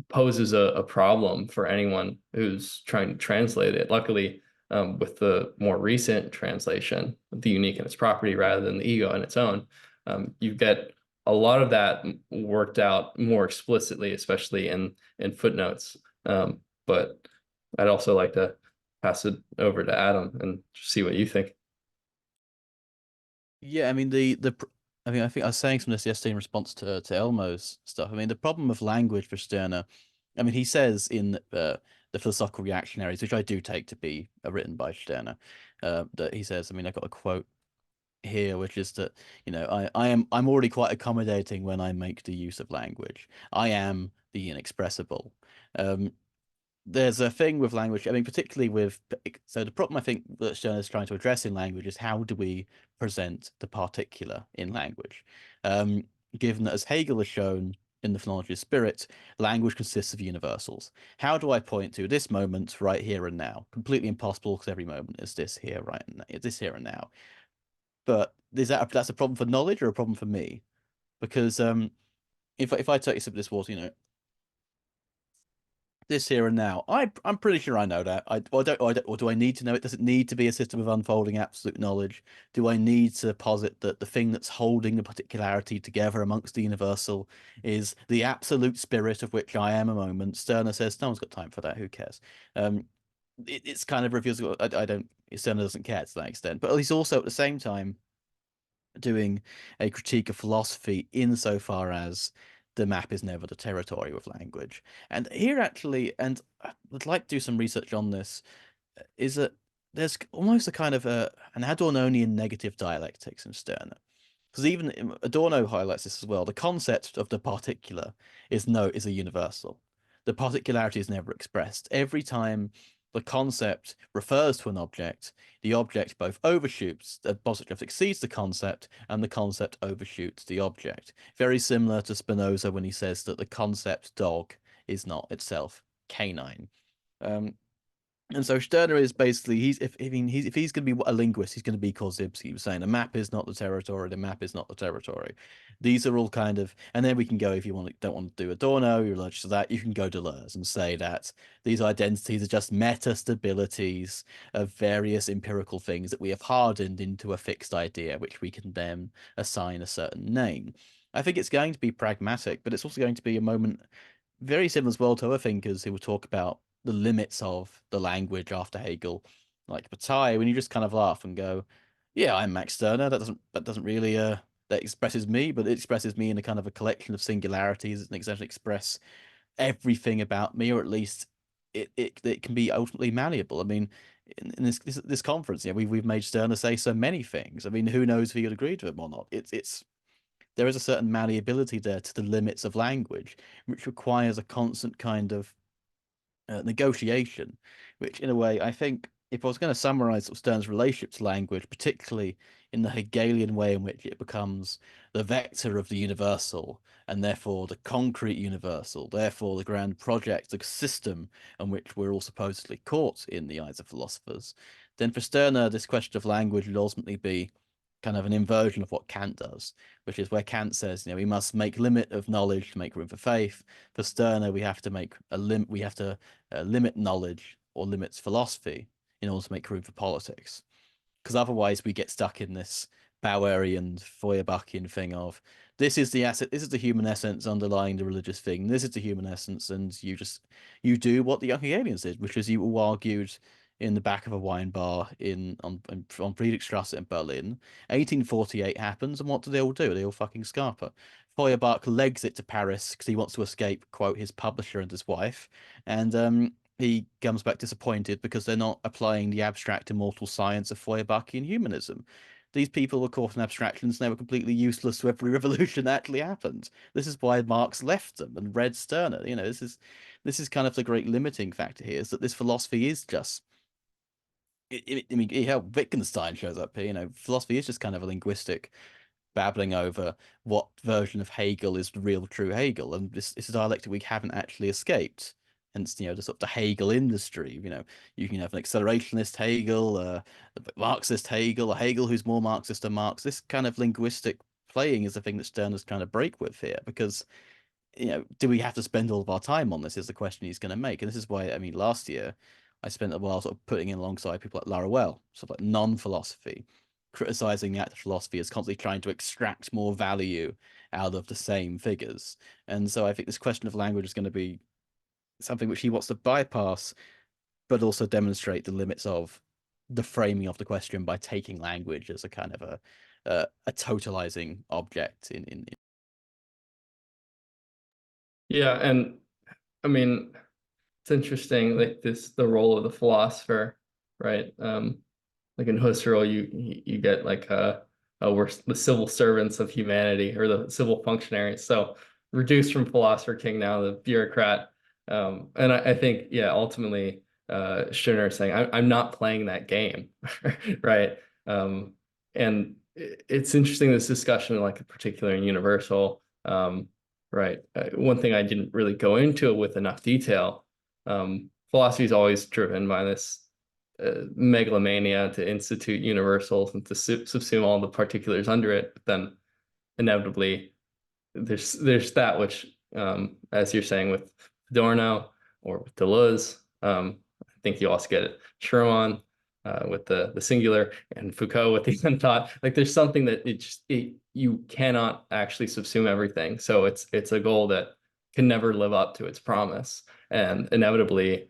poses a problem for anyone who's trying to translate it. Luckily, with the more recent translation, the unique and its property rather than the ego in its own, you get a lot of that worked out more explicitly, especially in footnotes. But I'd also like to pass it over to Adam and see what you think. Yeah, I mean I mean, I think I was saying some of this yesterday in response to Elmo's stuff. I mean, the problem with language for Stirner, I mean, he says in the Philosophical Reactionaries, which I do take to be written by Stirner, that he says, I mean, I've got a quote here, which is that, I'm already quite accommodating when I make the use of language. I am the inexpressible. There's a thing with language, I mean, particularly so the problem I think that Stirner is trying to address in language is how do we present the particular in language? Given that, as Hegel has shown in the Phenomenology of Spirit, language consists of universals. How do I point to this moment right here and now? Completely impossible, because every moment is this here, right? Is this here and now? But that's a problem for knowledge or a problem for me? Because if I take a sip of this water, this here and now. I'm pretty sure I know that. Or do I need to know it? Does it need to be a system of unfolding absolute knowledge? Do I need to posit that the thing that's holding the particularity together amongst the universal is the absolute spirit of which I am a moment? Stirner says no one's got time for that. Who cares? It's kind of reveals. I don't. Stirner doesn't care to that extent, but he's also at the same time doing a critique of philosophy insofar as the map is never the territory of language. And here actually, and I would like to do some research on this, is that there's almost a kind of an Adornonian negative dialectics in Stirner. Because even Adorno highlights this as well. The concept of the particular is a universal. The particularity is never expressed. Every time the concept refers to an object, the object both overshoots, the object exceeds the concept, and the concept overshoots the object. Very similar to Spinoza when he says that the concept dog is not itself canine. And so Stirner is basically if he's going to be a linguist, he's going to be Korzybski. He was saying the map is not the territory, the map is not the territory. These are all kind of, and then we can go if you don't want to do Adorno, you're allergic to that, you can go Deleuze and say that these identities are just meta stabilities of various empirical things that we have hardened into a fixed idea, which we can then assign a certain name. I think it's going to be pragmatic, but it's also going to be a moment very similar as well to other thinkers who will talk about the limits of the language after Hegel, like Bataille, when you just kind of laugh and go, "Yeah, I'm Max Stirner. That doesn't really that expresses me, but it expresses me in a kind of a collection of singularities. It doesn't exactly express everything about me, or at least it can be ultimately malleable." I mean, in this conference, yeah, we've made Stirner say so many things. I mean, who knows if he would agree to them or not? There is a certain malleability there to the limits of language, which requires a constant kind of negotiation, which in a way, I think, if I was going to summarize Stirner's relationship to language, particularly in the Hegelian way in which it becomes the vector of the universal, and therefore the concrete universal, therefore the grand project, the system on which we're all supposedly caught in the eyes of philosophers, then for Stirner, this question of language would ultimately be kind of an inversion of what Kant does, which is where Kant says, we must make limit of knowledge to make room for faith. For Stirner, we have to make a limit knowledge or limits philosophy in order to make room for politics, because otherwise we get stuck in this Bauerian, Feuerbachian thing of this is the human essence underlying the religious thing. This is the human essence, and you do what the young Hegelians did, which is you all argued in the back of a wine bar on Friedrichstrasse in Berlin. 1848 happens, and what do? They all fucking scarper. Feuerbach legs it to Paris because he wants to escape, quote, his publisher and his wife, and he comes back disappointed because they're not applying the abstract immortal science of Feuerbachian humanism. These people were caught in abstractions and they were completely useless to every revolution that actually happened. This is why Marx left them and read Stirner. This is kind of the great limiting factor here, is that this philosophy is just Wittgenstein shows up here. Philosophy is just kind of a linguistic babbling over what version of Hegel is the real true Hegel, and this is a dialectic we haven't actually escaped. Hence, the sort of the Hegel industry. You can have an accelerationist Hegel, a Marxist Hegel, a Hegel who's more Marxist than Marx. This kind of linguistic playing is the thing that Stirner's trying to break with here, because do we have to spend all of our time on this? Is the question he's going to make, and this is why last year I spent a while sort of putting in alongside people like Laruelle, sort of like non-philosophy, criticizing the act of philosophy as constantly trying to extract more value out of the same figures. And so I think this question of language is going to be something which he wants to bypass, but also demonstrate the limits of the framing of the question by taking language as a kind of a totalizing object in. Yeah, and I mean, it's interesting, like the role of the philosopher, right? Like in Husserl, you get like we're the civil servants of humanity, or the civil functionaries. So reduced from philosopher king, now the bureaucrat. And I think, yeah, ultimately, Stirner is saying, I'm not playing that game, right? And it's interesting, this discussion of like a particular and universal, right? One thing I didn't really go into with enough detail. Philosophy is always driven by this megalomania to institute universals and to subsume all the particulars under it. But then inevitably there's that which, as you're saying with Adorno, or with Deleuze. I think you also get it Schumann with the singular, and Foucault with the unthought. Like there's something that you cannot actually subsume everything. So it's a goal that can never live up to its promise, and inevitably,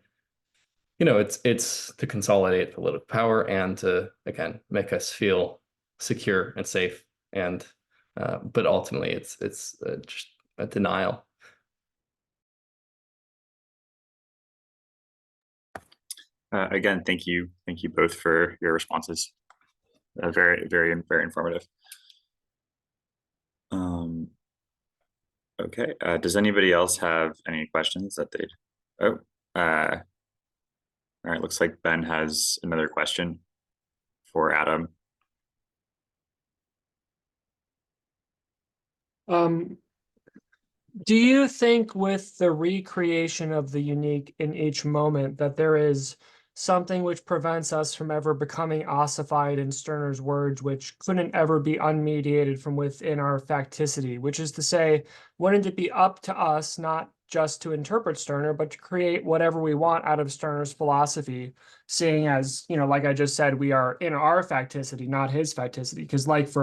it's to consolidate political power and to, again, make us feel secure and safe. And but ultimately, it's just a denial. Again, thank you both for your responses. Very, very, very informative. Okay. Does anybody else have any questions that they'd? Oh, all right. Looks like Ben has another question for Adam. Do you think with the recreation of the unique in each moment that there is something which prevents us from ever becoming ossified, in Stirner's words, which couldn't ever be unmediated from within our facticity? Which is to say, wouldn't it be up to us not just to interpret Stirner, but to create whatever we want out of Stirner's philosophy, seeing as, like I just said, we are in our facticity, not his facticity? Because like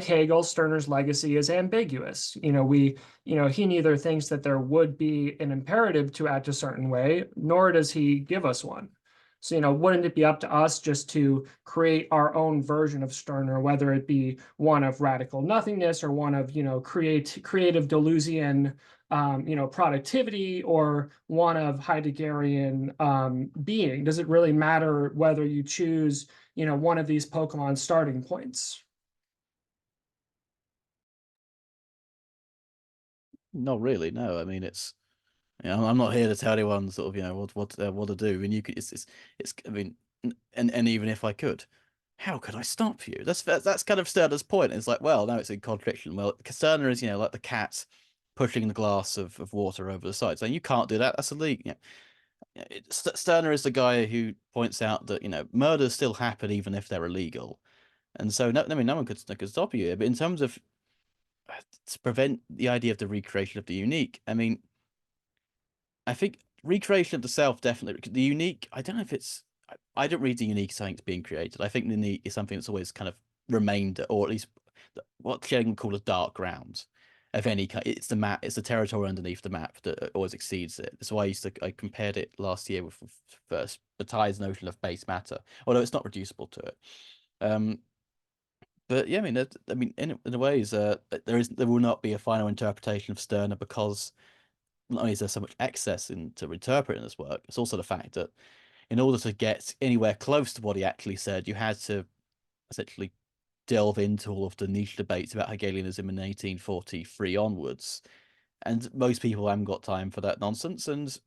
Hegel, Stirner's legacy is ambiguous. He neither thinks that there would be an imperative to act a certain way, nor does he give us one. So, wouldn't it be up to us just to create our own version of Stirner, whether it be one of radical nothingness or one of, creative Deleuzian, productivity, or one of Heideggerian being? Does it really matter whether you choose, one of these Pokemon starting points? Not really, no. I mean, I'm not here to tell anyone sort of, what to do. I mean, I mean, and even if I could, how could I stop you? That's kind of Stirner's point. It's like, well, no, it's in contradiction. Well, Stirner is, like the cat pushing the glass of water over the side, saying you can't do that. That's illegal. Stirner is the guy who points out that murders still happen even if they're illegal, and so no one could stop you. But in terms of to prevent the idea of the recreation of the unique, I mean, I think recreation of the self, definitely. The unique, I don't know if it's. I don't read the unique as something that's being created. I think the unique is something that's always kind of remained, or at least what Schelling would call a dark ground of any kind. It's the map. It's the territory underneath the map that always exceeds it. That's why I compared it last year with first Bataille's notion of base matter, although it's not reducible to it. But yeah, I mean, in a ways, there will not be a final interpretation of Stirner, because not only is there so much excess to interpret in this work, it's also the fact that in order to get anywhere close to what he actually said, you had to essentially delve into all of the niche debates about Hegelianism in 1843 onwards. And most people haven't got time for that nonsense, and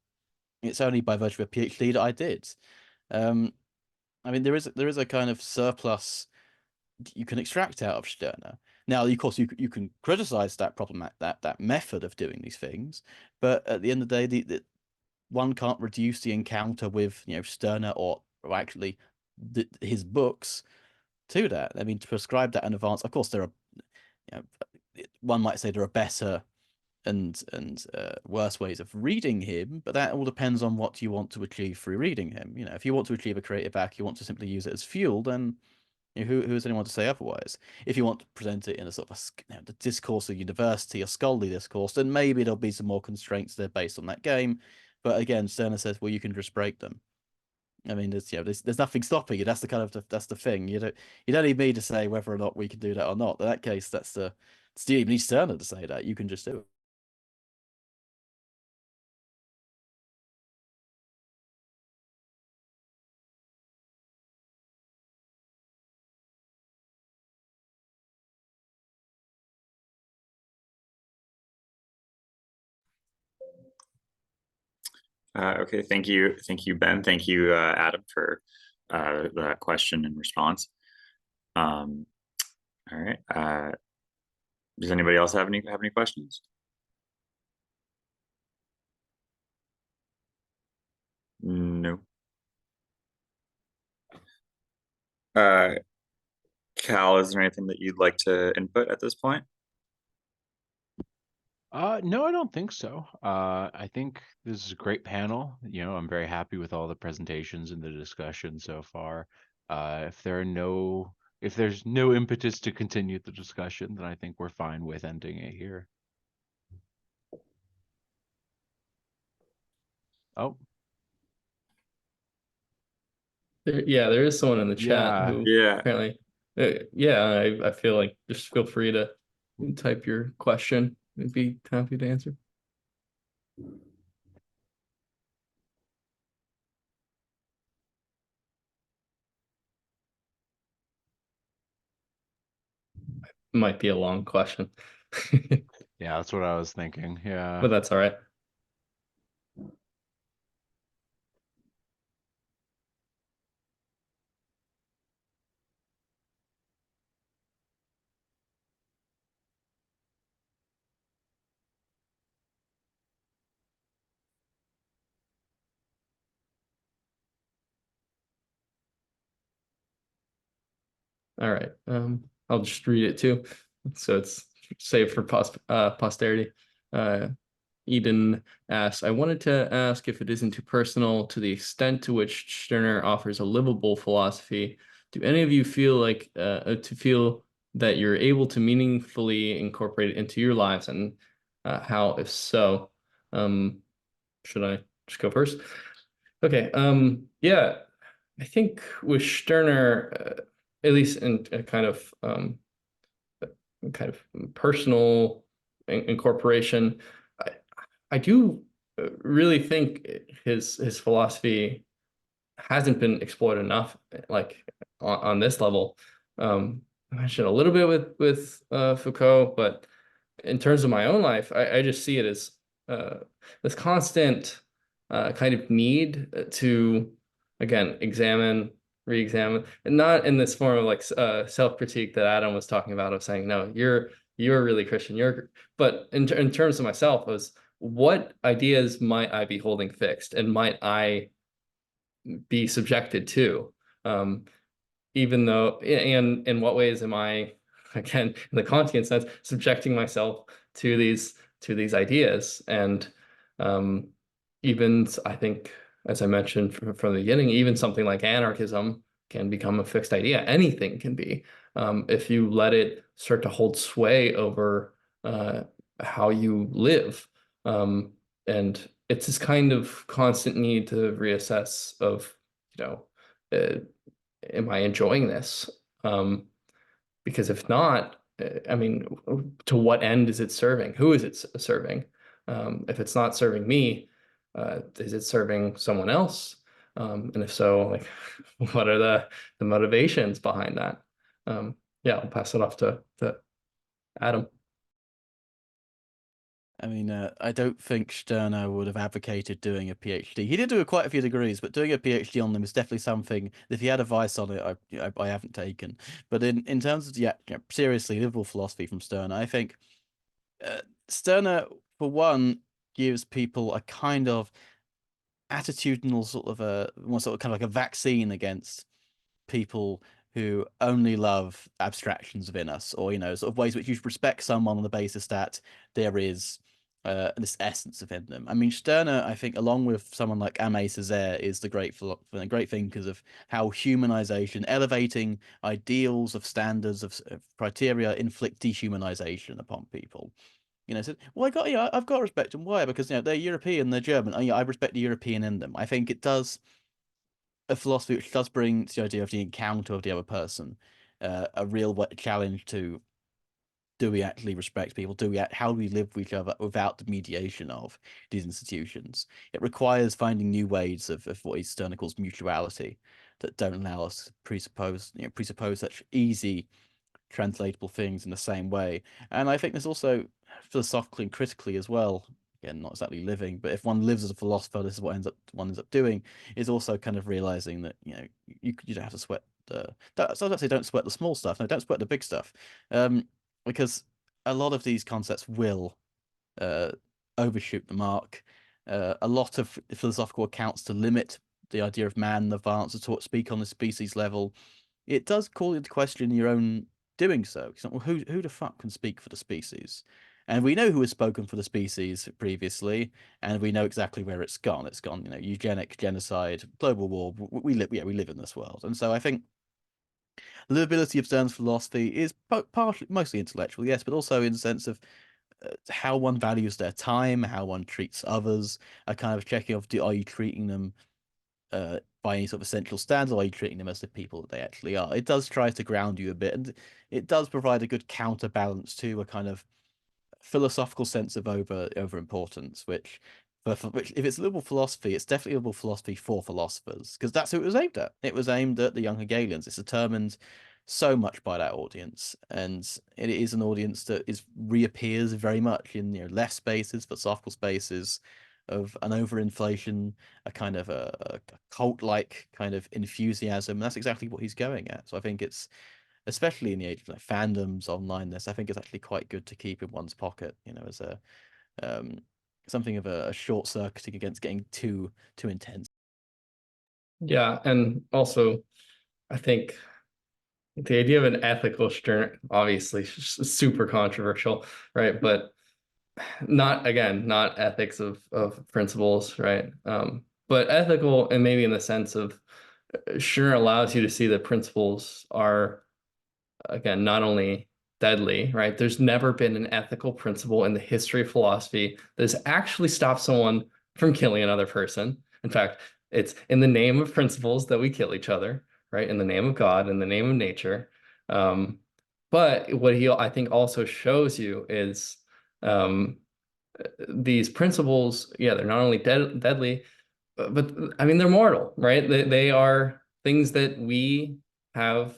it's only by virtue of a PhD that I did. I mean, there is a kind of surplus you can extract out of Stirner. Now, of course, you can criticize that problem, that method of doing these things, but at the end of the day, one can't reduce the encounter with Stirner or actually his books to that. I mean, to prescribe that in advance, of course, there are one might say there are better and worse ways of reading him, but that all depends on what you want to achieve through reading him. If you want to achieve a creative act, you want to simply use it as fuel, then who is anyone to say otherwise? If you want to present it in a sort of the discourse of university, a scholarly discourse, then maybe there'll be some more constraints there based on that game. But again, Stirner says, well, you can just break them. I mean, there's nothing stopping you. That's the thing. You don't need me to say whether or not we can do that or not. In that case, you even need Stirner to say that. You can just do it. Okay, thank you, Ben. Thank you, Adam, for that question and response. All right. Does anybody else have any questions? No. Cal, is there anything that you'd like to input at this point? No, I don't think so. I think this is a great panel. I'm very happy with all the presentations and the discussion so far. If there's no impetus to continue the discussion, then I think we're fine with ending it here. Oh, There is someone in the chat yeah. who Yeah. apparently, I feel like just feel free to type your question. I'd be happy to answer. Might be a long question, Yeah, that's what I was thinking. Yeah. but that's all right. All right. I'll just read it too, so it's saved for posterity. Eden asks, I wanted to ask if it isn't too personal, to the extent to which Stirner offers a livable philosophy, do any of you feel like to feel that you're able to meaningfully incorporate it into your lives, and how, if so? Should I just go first? Okay. Yeah, I think with Stirner, at least in a kind of personal incorporation, I do really think his philosophy hasn't been explored enough, like on this level. I mentioned a little bit with Foucault, but in terms of my own life, I just see it as this constant kind of need to, again, examine, re-examine, and not in this form of like self-critique that Adam was talking about, of saying, no, you're really Christian, but in terms of myself, was what ideas might I be holding fixed, and might I be subjected to? Even though, and in what ways am I, again, in the Kantian sense, subjecting myself to these ideas? And even, I think, as I mentioned from the beginning, even something like anarchism can become a fixed idea. Anything can be, if you let it start to hold sway over how you live. And it's this kind of constant need to reassess of, am I enjoying this? Because if not, I mean, to what end is it serving? Who is it serving? If it's not serving me, is it serving someone else? And if so, like, what are the motivations behind that? Yeah, I'll pass it off to Adam. I mean, I don't think Stirner would have advocated doing a PhD. He did do quite a few degrees, but doing a PhD on them is definitely something. If he had advice on it, I haven't taken. But in terms of seriously liberal philosophy from Stirner, I think Stirner, for one, gives people a kind of attitudinal sort of kind of like a vaccine against people who only love abstractions within us, or sort of ways which you respect someone on the basis that there is this essence within them. I mean, Stirner, I think, along with someone like Aimé Césaire, is the great thing because of how humanization, elevating ideals of standards of criteria, inflict dehumanization upon people. So, well, I've got to respect them. Why? Because they're European, they're German. I respect the European in them. I think it does a philosophy which does bring the idea of the encounter of the other person, a real challenge to: do we actually respect people? How do we live with each other without the mediation of these institutions? It requires finding new ways of what Stirner calls mutuality, that don't allow us to presuppose such easy translatable things in the same way. And I think there's also philosophically and critically as well, again, not exactly living, but if one lives as a philosopher, this is what one ends up doing, is also kind of realizing that you don't have to sweat so I don't say don't sweat the small stuff, no, don't sweat the big stuff, because a lot of these concepts will overshoot the mark. A lot of philosophical accounts to limit the idea of man and advance to speak on the species level, it does call into question your own doing so. Well, who the fuck can speak for the species? And we know who has spoken for the species previously, and we know exactly where it's gone. It's gone, eugenic, genocide, global war. We live in this world. And so I think the livability of Stirner's philosophy is partially, mostly intellectual, yes, but also in the sense of how one values their time, how one treats others, a kind of checking of, are you treating them by any sort of essential standards, or are you treating them as the people that they actually are? It does try to ground you a bit, and it does provide a good counterbalance to a kind of philosophical sense of over importance, which if it's liberal philosophy, it's definitely liberal philosophy for philosophers, because that's who it was aimed at. It was aimed at the young Hegelians. It's determined so much by that audience, and it is an audience that reappears very much in left spaces, philosophical spaces of an overinflation, a kind of a cult-like kind of enthusiasm. That's exactly what he's going at. So I think it's, especially in the age of like fandoms, onlineness, I think it's actually quite good to keep in one's pocket, as a something of a short circuiting against getting too intense. Yeah, and also I think the idea of an ethical Stirner, obviously super controversial, right? But not ethics of principles, right? But ethical, and maybe in the sense of Stirner allows you to see that principles are, again, not only deadly, right? There's never been an ethical principle in the history of philosophy that has actually stopped someone from killing another person. In fact, it's in the name of principles that we kill each other, right? In the name of God, in the name of nature. But what he, I think, also shows you is these principles, yeah, they're not only deadly, but I mean, they're mortal, right? They are things that we have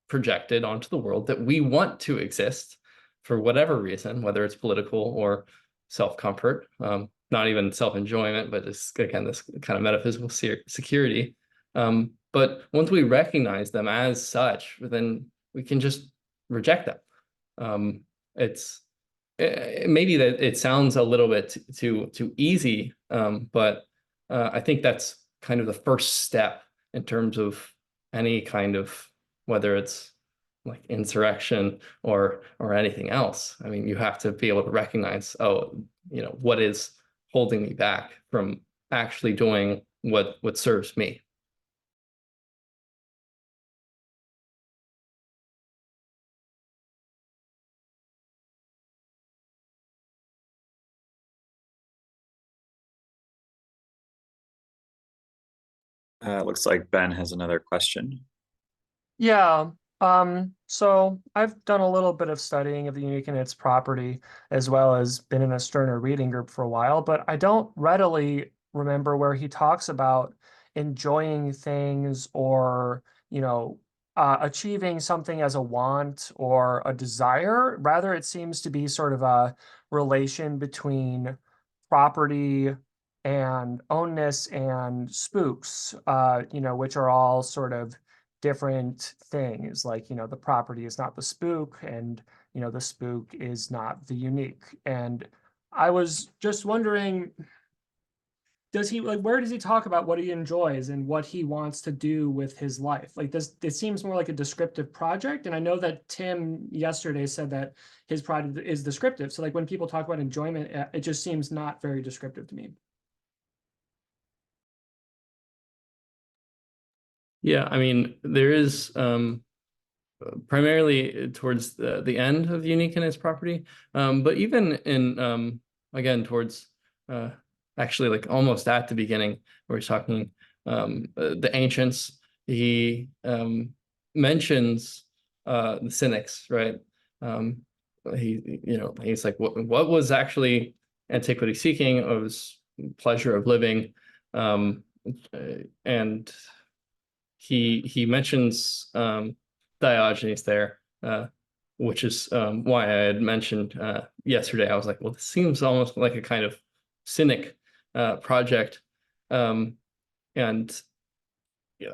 projected onto the world that we want to exist for whatever reason, whether it's political or self-comfort, not even self-enjoyment, but just, again, this kind of metaphysical security. But once we recognize them as such, then we can just reject them. It's maybe that it sounds a little bit too easy, but I think that's kind of the first step in terms of any kind of, whether it's like insurrection or anything else. I mean, you have to be able to recognize, what is holding me back from actually doing what serves me. Looks like Ben has another question. Yeah. So I've done a little bit of studying of the unique and its property, as well as been in a Stirner reading group for a while, but I don't readily remember where he talks about enjoying things or, achieving something as a want or a desire. Rather, it seems to be sort of a relation between property and ownness and spooks, which are all sort of different things. Like, the property is not the spook, and, the spook is not the unique. And I was just wondering, where does he talk about what he enjoys and what he wants to do with his life? Like this, it seems more like a descriptive project. And I know that Tim yesterday said that his project is descriptive. So like when people talk about enjoyment, it just seems not very descriptive to me. Yeah, I mean, there is primarily towards the end of the unique and its property, but even in again towards actually like almost at the beginning, where he's talking the ancients, he mentions the cynics, right? He's like, what was actually antiquity seeking? It was pleasure of living, and he mentions Diogenes there, which is why I had mentioned yesterday. I was like, well, this seems almost like a kind of cynic project, and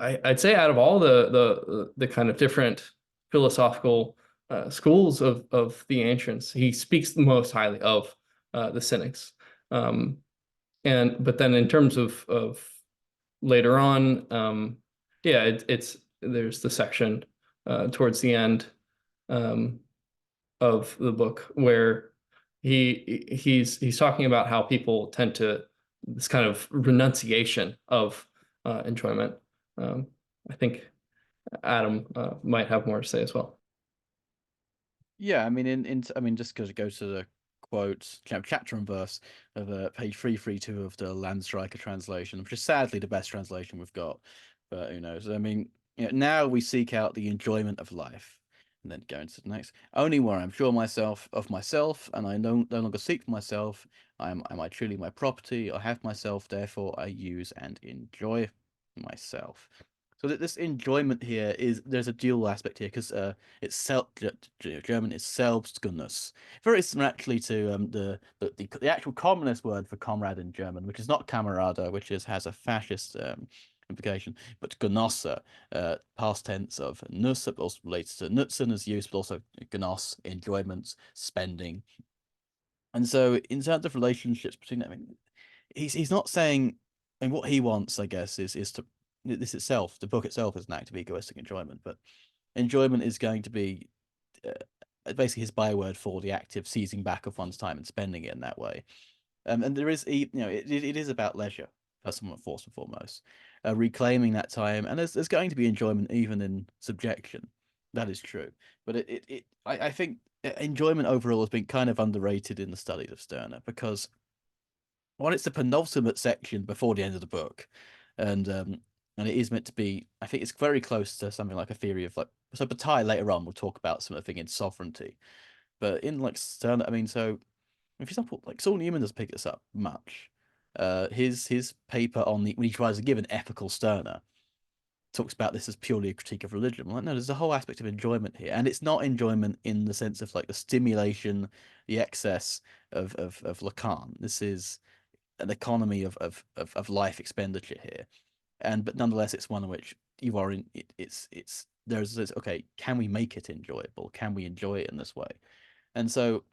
I'd say out of all the kind of different philosophical schools of the ancients, he speaks the most highly of the cynics. But then in terms of later on, yeah, there's the section towards the end of the book where he's talking about how people tend to this kind of renunciation of enjoyment. I think Adam might have more to say as well. Yeah, I mean, I mean, just because it goes to the quote, chapter and verse of page 332 of the Landstreicher translation, which is sadly the best translation we've got, but who knows? I mean, now we seek out the enjoyment of life. And then go into the next. Only where I'm sure of myself, and I no longer seek for myself. Am I truly my property? I have myself, therefore I use and enjoy myself. So that this enjoyment here there's a dual aspect here because it's German is Selbstgenuss, very similar actually to the actual commonest word for comrade in German, which is not Kamerade, which has a fascist implication, but Genosse, past tense of Nuss, but also relates to Nutzen as use, but also Genoss, enjoyment, spending. And so in terms of relationships between them, I mean, he's not saying, and what he wants, I guess, is to this itself, the book itself is an act of egoistic enjoyment, but enjoyment is going to be basically his byword for the active seizing back of one's time and spending it in that way. And there is, it is about leisure, first and foremost, reclaiming that time, and there's going to be enjoyment even in subjection. That is true, but I think enjoyment overall has been kind of underrated in the studies of Stirner because, well, it's the penultimate section before the end of the book, and it is meant to be. I think it's very close to something like a theory of like. So Bataille later on will talk about something in sovereignty, but in like Stirner, I mean, so for example, like Saul Newman doesn't pick this up much. His paper on when he tries to give an ethical Stirner talks about this as purely a critique of religion. I'm like, no, there's a whole aspect of enjoyment here, and it's not enjoyment in the sense of like the stimulation, the excess of Lacan. This is an economy of life expenditure here, but nonetheless, it's one in which you are in. There's this, okay, can we make it enjoyable? Can we enjoy it in this way? And so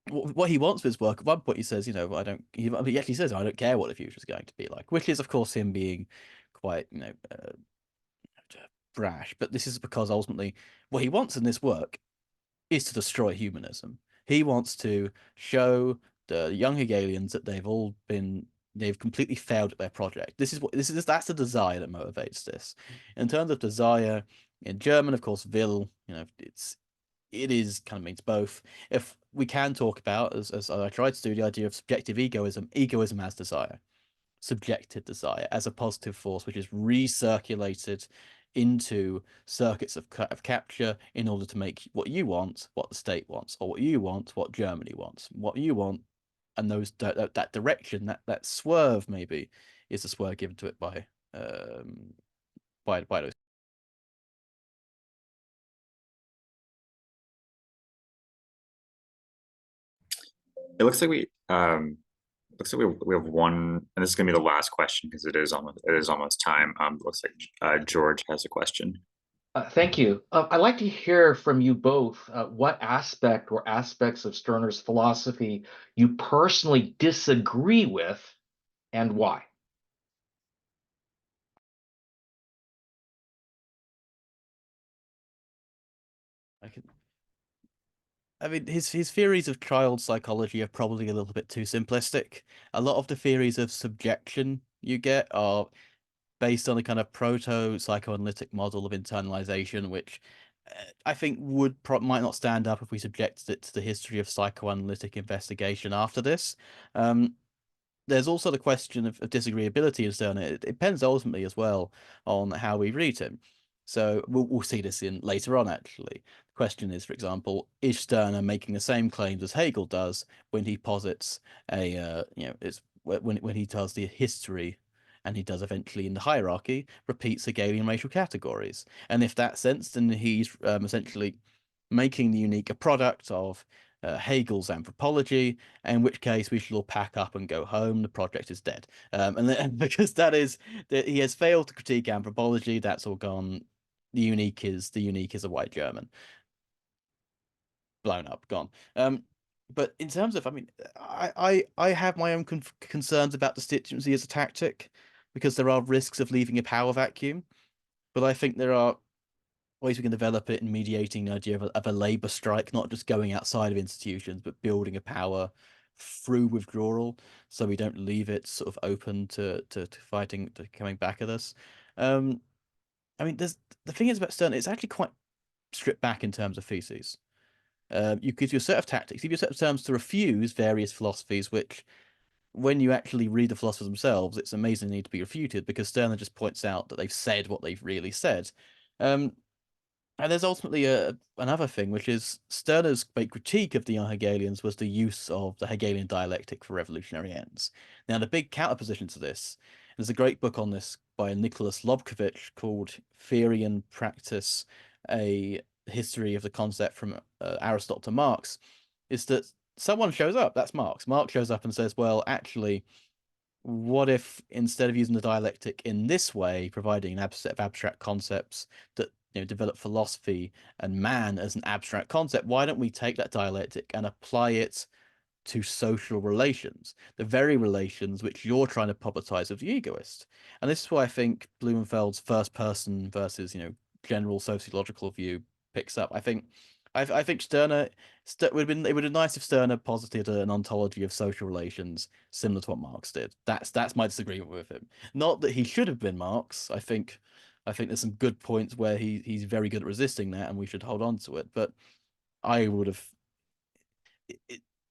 what he wants with his work, at one point he says, I don't, he actually says, I don't care what the future is going to be like, which is, of course, him being quite, brash. But this is because ultimately what he wants in this work is to destroy humanism. He wants to show the young Hegelians that they've completely failed at their project. That's the desire that motivates this. In terms of desire, in German, of course, will, it is kind of means both. If we can talk about, as I tried to do, the idea of subjective egoism as desire, subjective desire as a positive force, which is recirculated into circuits of capture in order to make what you want, what the state wants, or what you want, what Germany wants, what you want, and that direction, that swerve maybe is the swerve given to it by those. It looks like we we have one, and this is going to be the last question because it is almost time. Looks like George has a question. Thank you. I'd like to hear from you both what aspect or aspects of Stirner's philosophy you personally disagree with and why. I mean, his theories of child psychology are probably a little bit too simplistic. A lot of the theories of subjection you get are based on a kind of proto-psychoanalytic model of internalization, which I think might not stand up if we subjected it to the history of psychoanalytic investigation after this. There's also the question of disagreeability in Stirner. It depends ultimately as well on how we read him. So we'll see this in later on, actually. The question is, for example, is Stirner making the same claims as Hegel does when he posits it's when he tells the history, and he does eventually in the hierarchy, repeats Hegelian racial categories. And if that's sense, then he's essentially making the unique a product of Hegel's anthropology, in which case we should all pack up and go home. The project is dead. And because he has failed to critique anthropology, that's all gone. The unique is a white German. Blown up, gone. But in terms of, I mean, I have my own concerns about constituency as a tactic, because there are risks of leaving a power vacuum. But I think there are ways we can develop it in mediating the idea of a labor strike, not just going outside of institutions, but building a power through withdrawal, so we don't leave it sort of open to fighting, to coming back at us. I mean, the thing is about Stirner, it's actually quite stripped back in terms of theses. You give you a set of tactics, give you a set of terms to refuse various philosophies, which, when you actually read the philosophers themselves, it's amazing they need to be refuted, because Stirner just points out that they've said what they've really said. And there's ultimately another thing, which is Stirner's great critique of the young Hegelians was the use of the Hegelian dialectic for revolutionary ends. Now, the big counterposition to this, there's a great book on this by Nicholas Lobkowicz called Theory and Practice, a history of the concept from Aristotle to Marx, is that someone shows up, that's Marx. Marx shows up and says, well, actually, what if instead of using the dialectic in this way, providing an set of abstract concepts that develop philosophy and man as an abstract concept, why don't we take that dialectic and apply it to social relations, the very relations which you're trying to publicize of the egoist? And this is why I think Blumenfeld's first person versus general sociological view picks up. I think Stirner it would have been nice if Stirner posited an ontology of social relations similar to what Marx did. That's my disagreement with him. Not that he should have been Marx. I think there's some good points where he's very good at resisting that, and we should hold on to it. But I would have.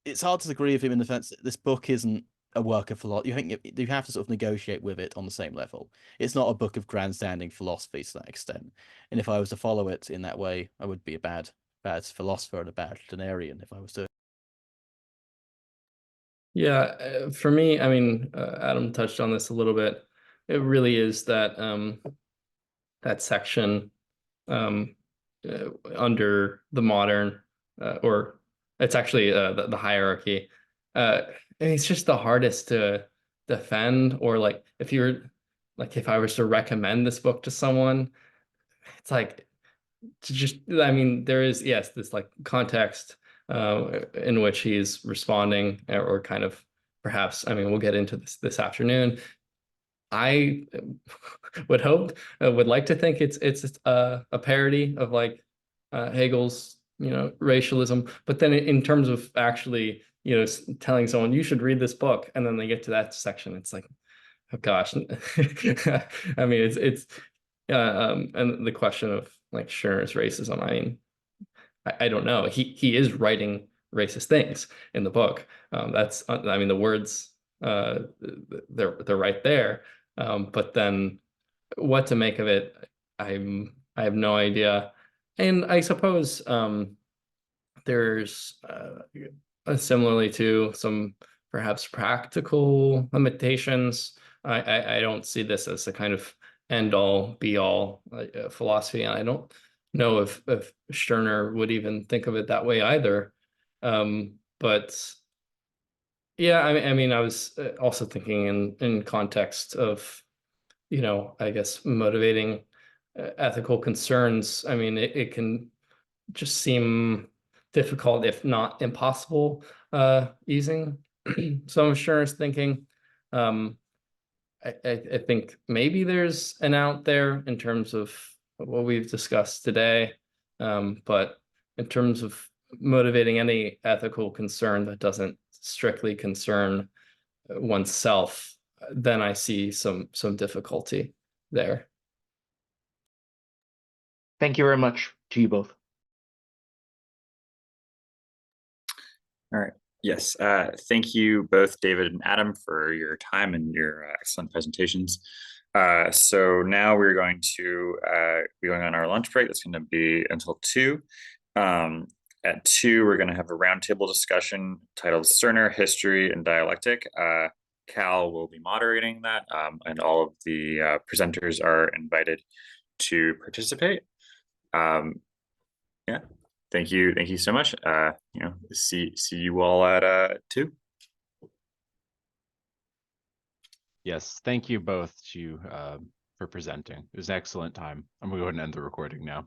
It's hard to agree with him in the sense that this book isn't a work of philosophy. You have to sort of negotiate with it on the same level. It's not a book of grandstanding philosophy to that extent. And if I was to follow it in that way, I would be a bad philosopher and a bad Stirnerian if I was to. Yeah, for me, I mean, Adam touched on this a little bit. It really is that that section under the modern, or it's actually the hierarchy. It's just the hardest to defend, or like if I was to recommend this book to someone, it's like to just, I mean, there is, yes, this like context in which he's responding, or kind of, perhaps, I mean, we'll get into this afternoon. I would like to think it's a parody of like Hegel's racialism, but then in terms of actually telling someone you should read this book, and then they get to that section, it's like, oh gosh. I mean, it's and the question of like Stirner's racism, I mean, I don't know. He is writing racist things in the book. That's, I mean, the words they're right there. But then what to make of it, I have no idea. And I suppose there's similarly to some perhaps practical limitations. I don't see this as a kind of end all be all philosophy, and I don't know if Stirner would even think of it that way either. But yeah, I mean, I was also thinking in context of, I guess motivating ethical concerns. I mean, it can just seem difficult, if not impossible, using some of Stirner's thinking. I think maybe there's an out there in terms of what we've discussed today, but in terms of motivating any ethical concern that doesn't strictly concern oneself, then I see some difficulty there. Thank you very much to you both. All right. Yes. Thank you both, David and Adam, for your time and your excellent presentations. So now we're going to be going on our lunch break. That's going to be until 2. At 2, we're going to have a roundtable discussion titled Stirner, History, and Dialectic. Cal will be moderating that, and all of the presenters are invited to participate. Yeah. Thank you so much. See you all at 2. Yes, thank you both for presenting. It was an excellent time. I'm going to go ahead and end the recording now.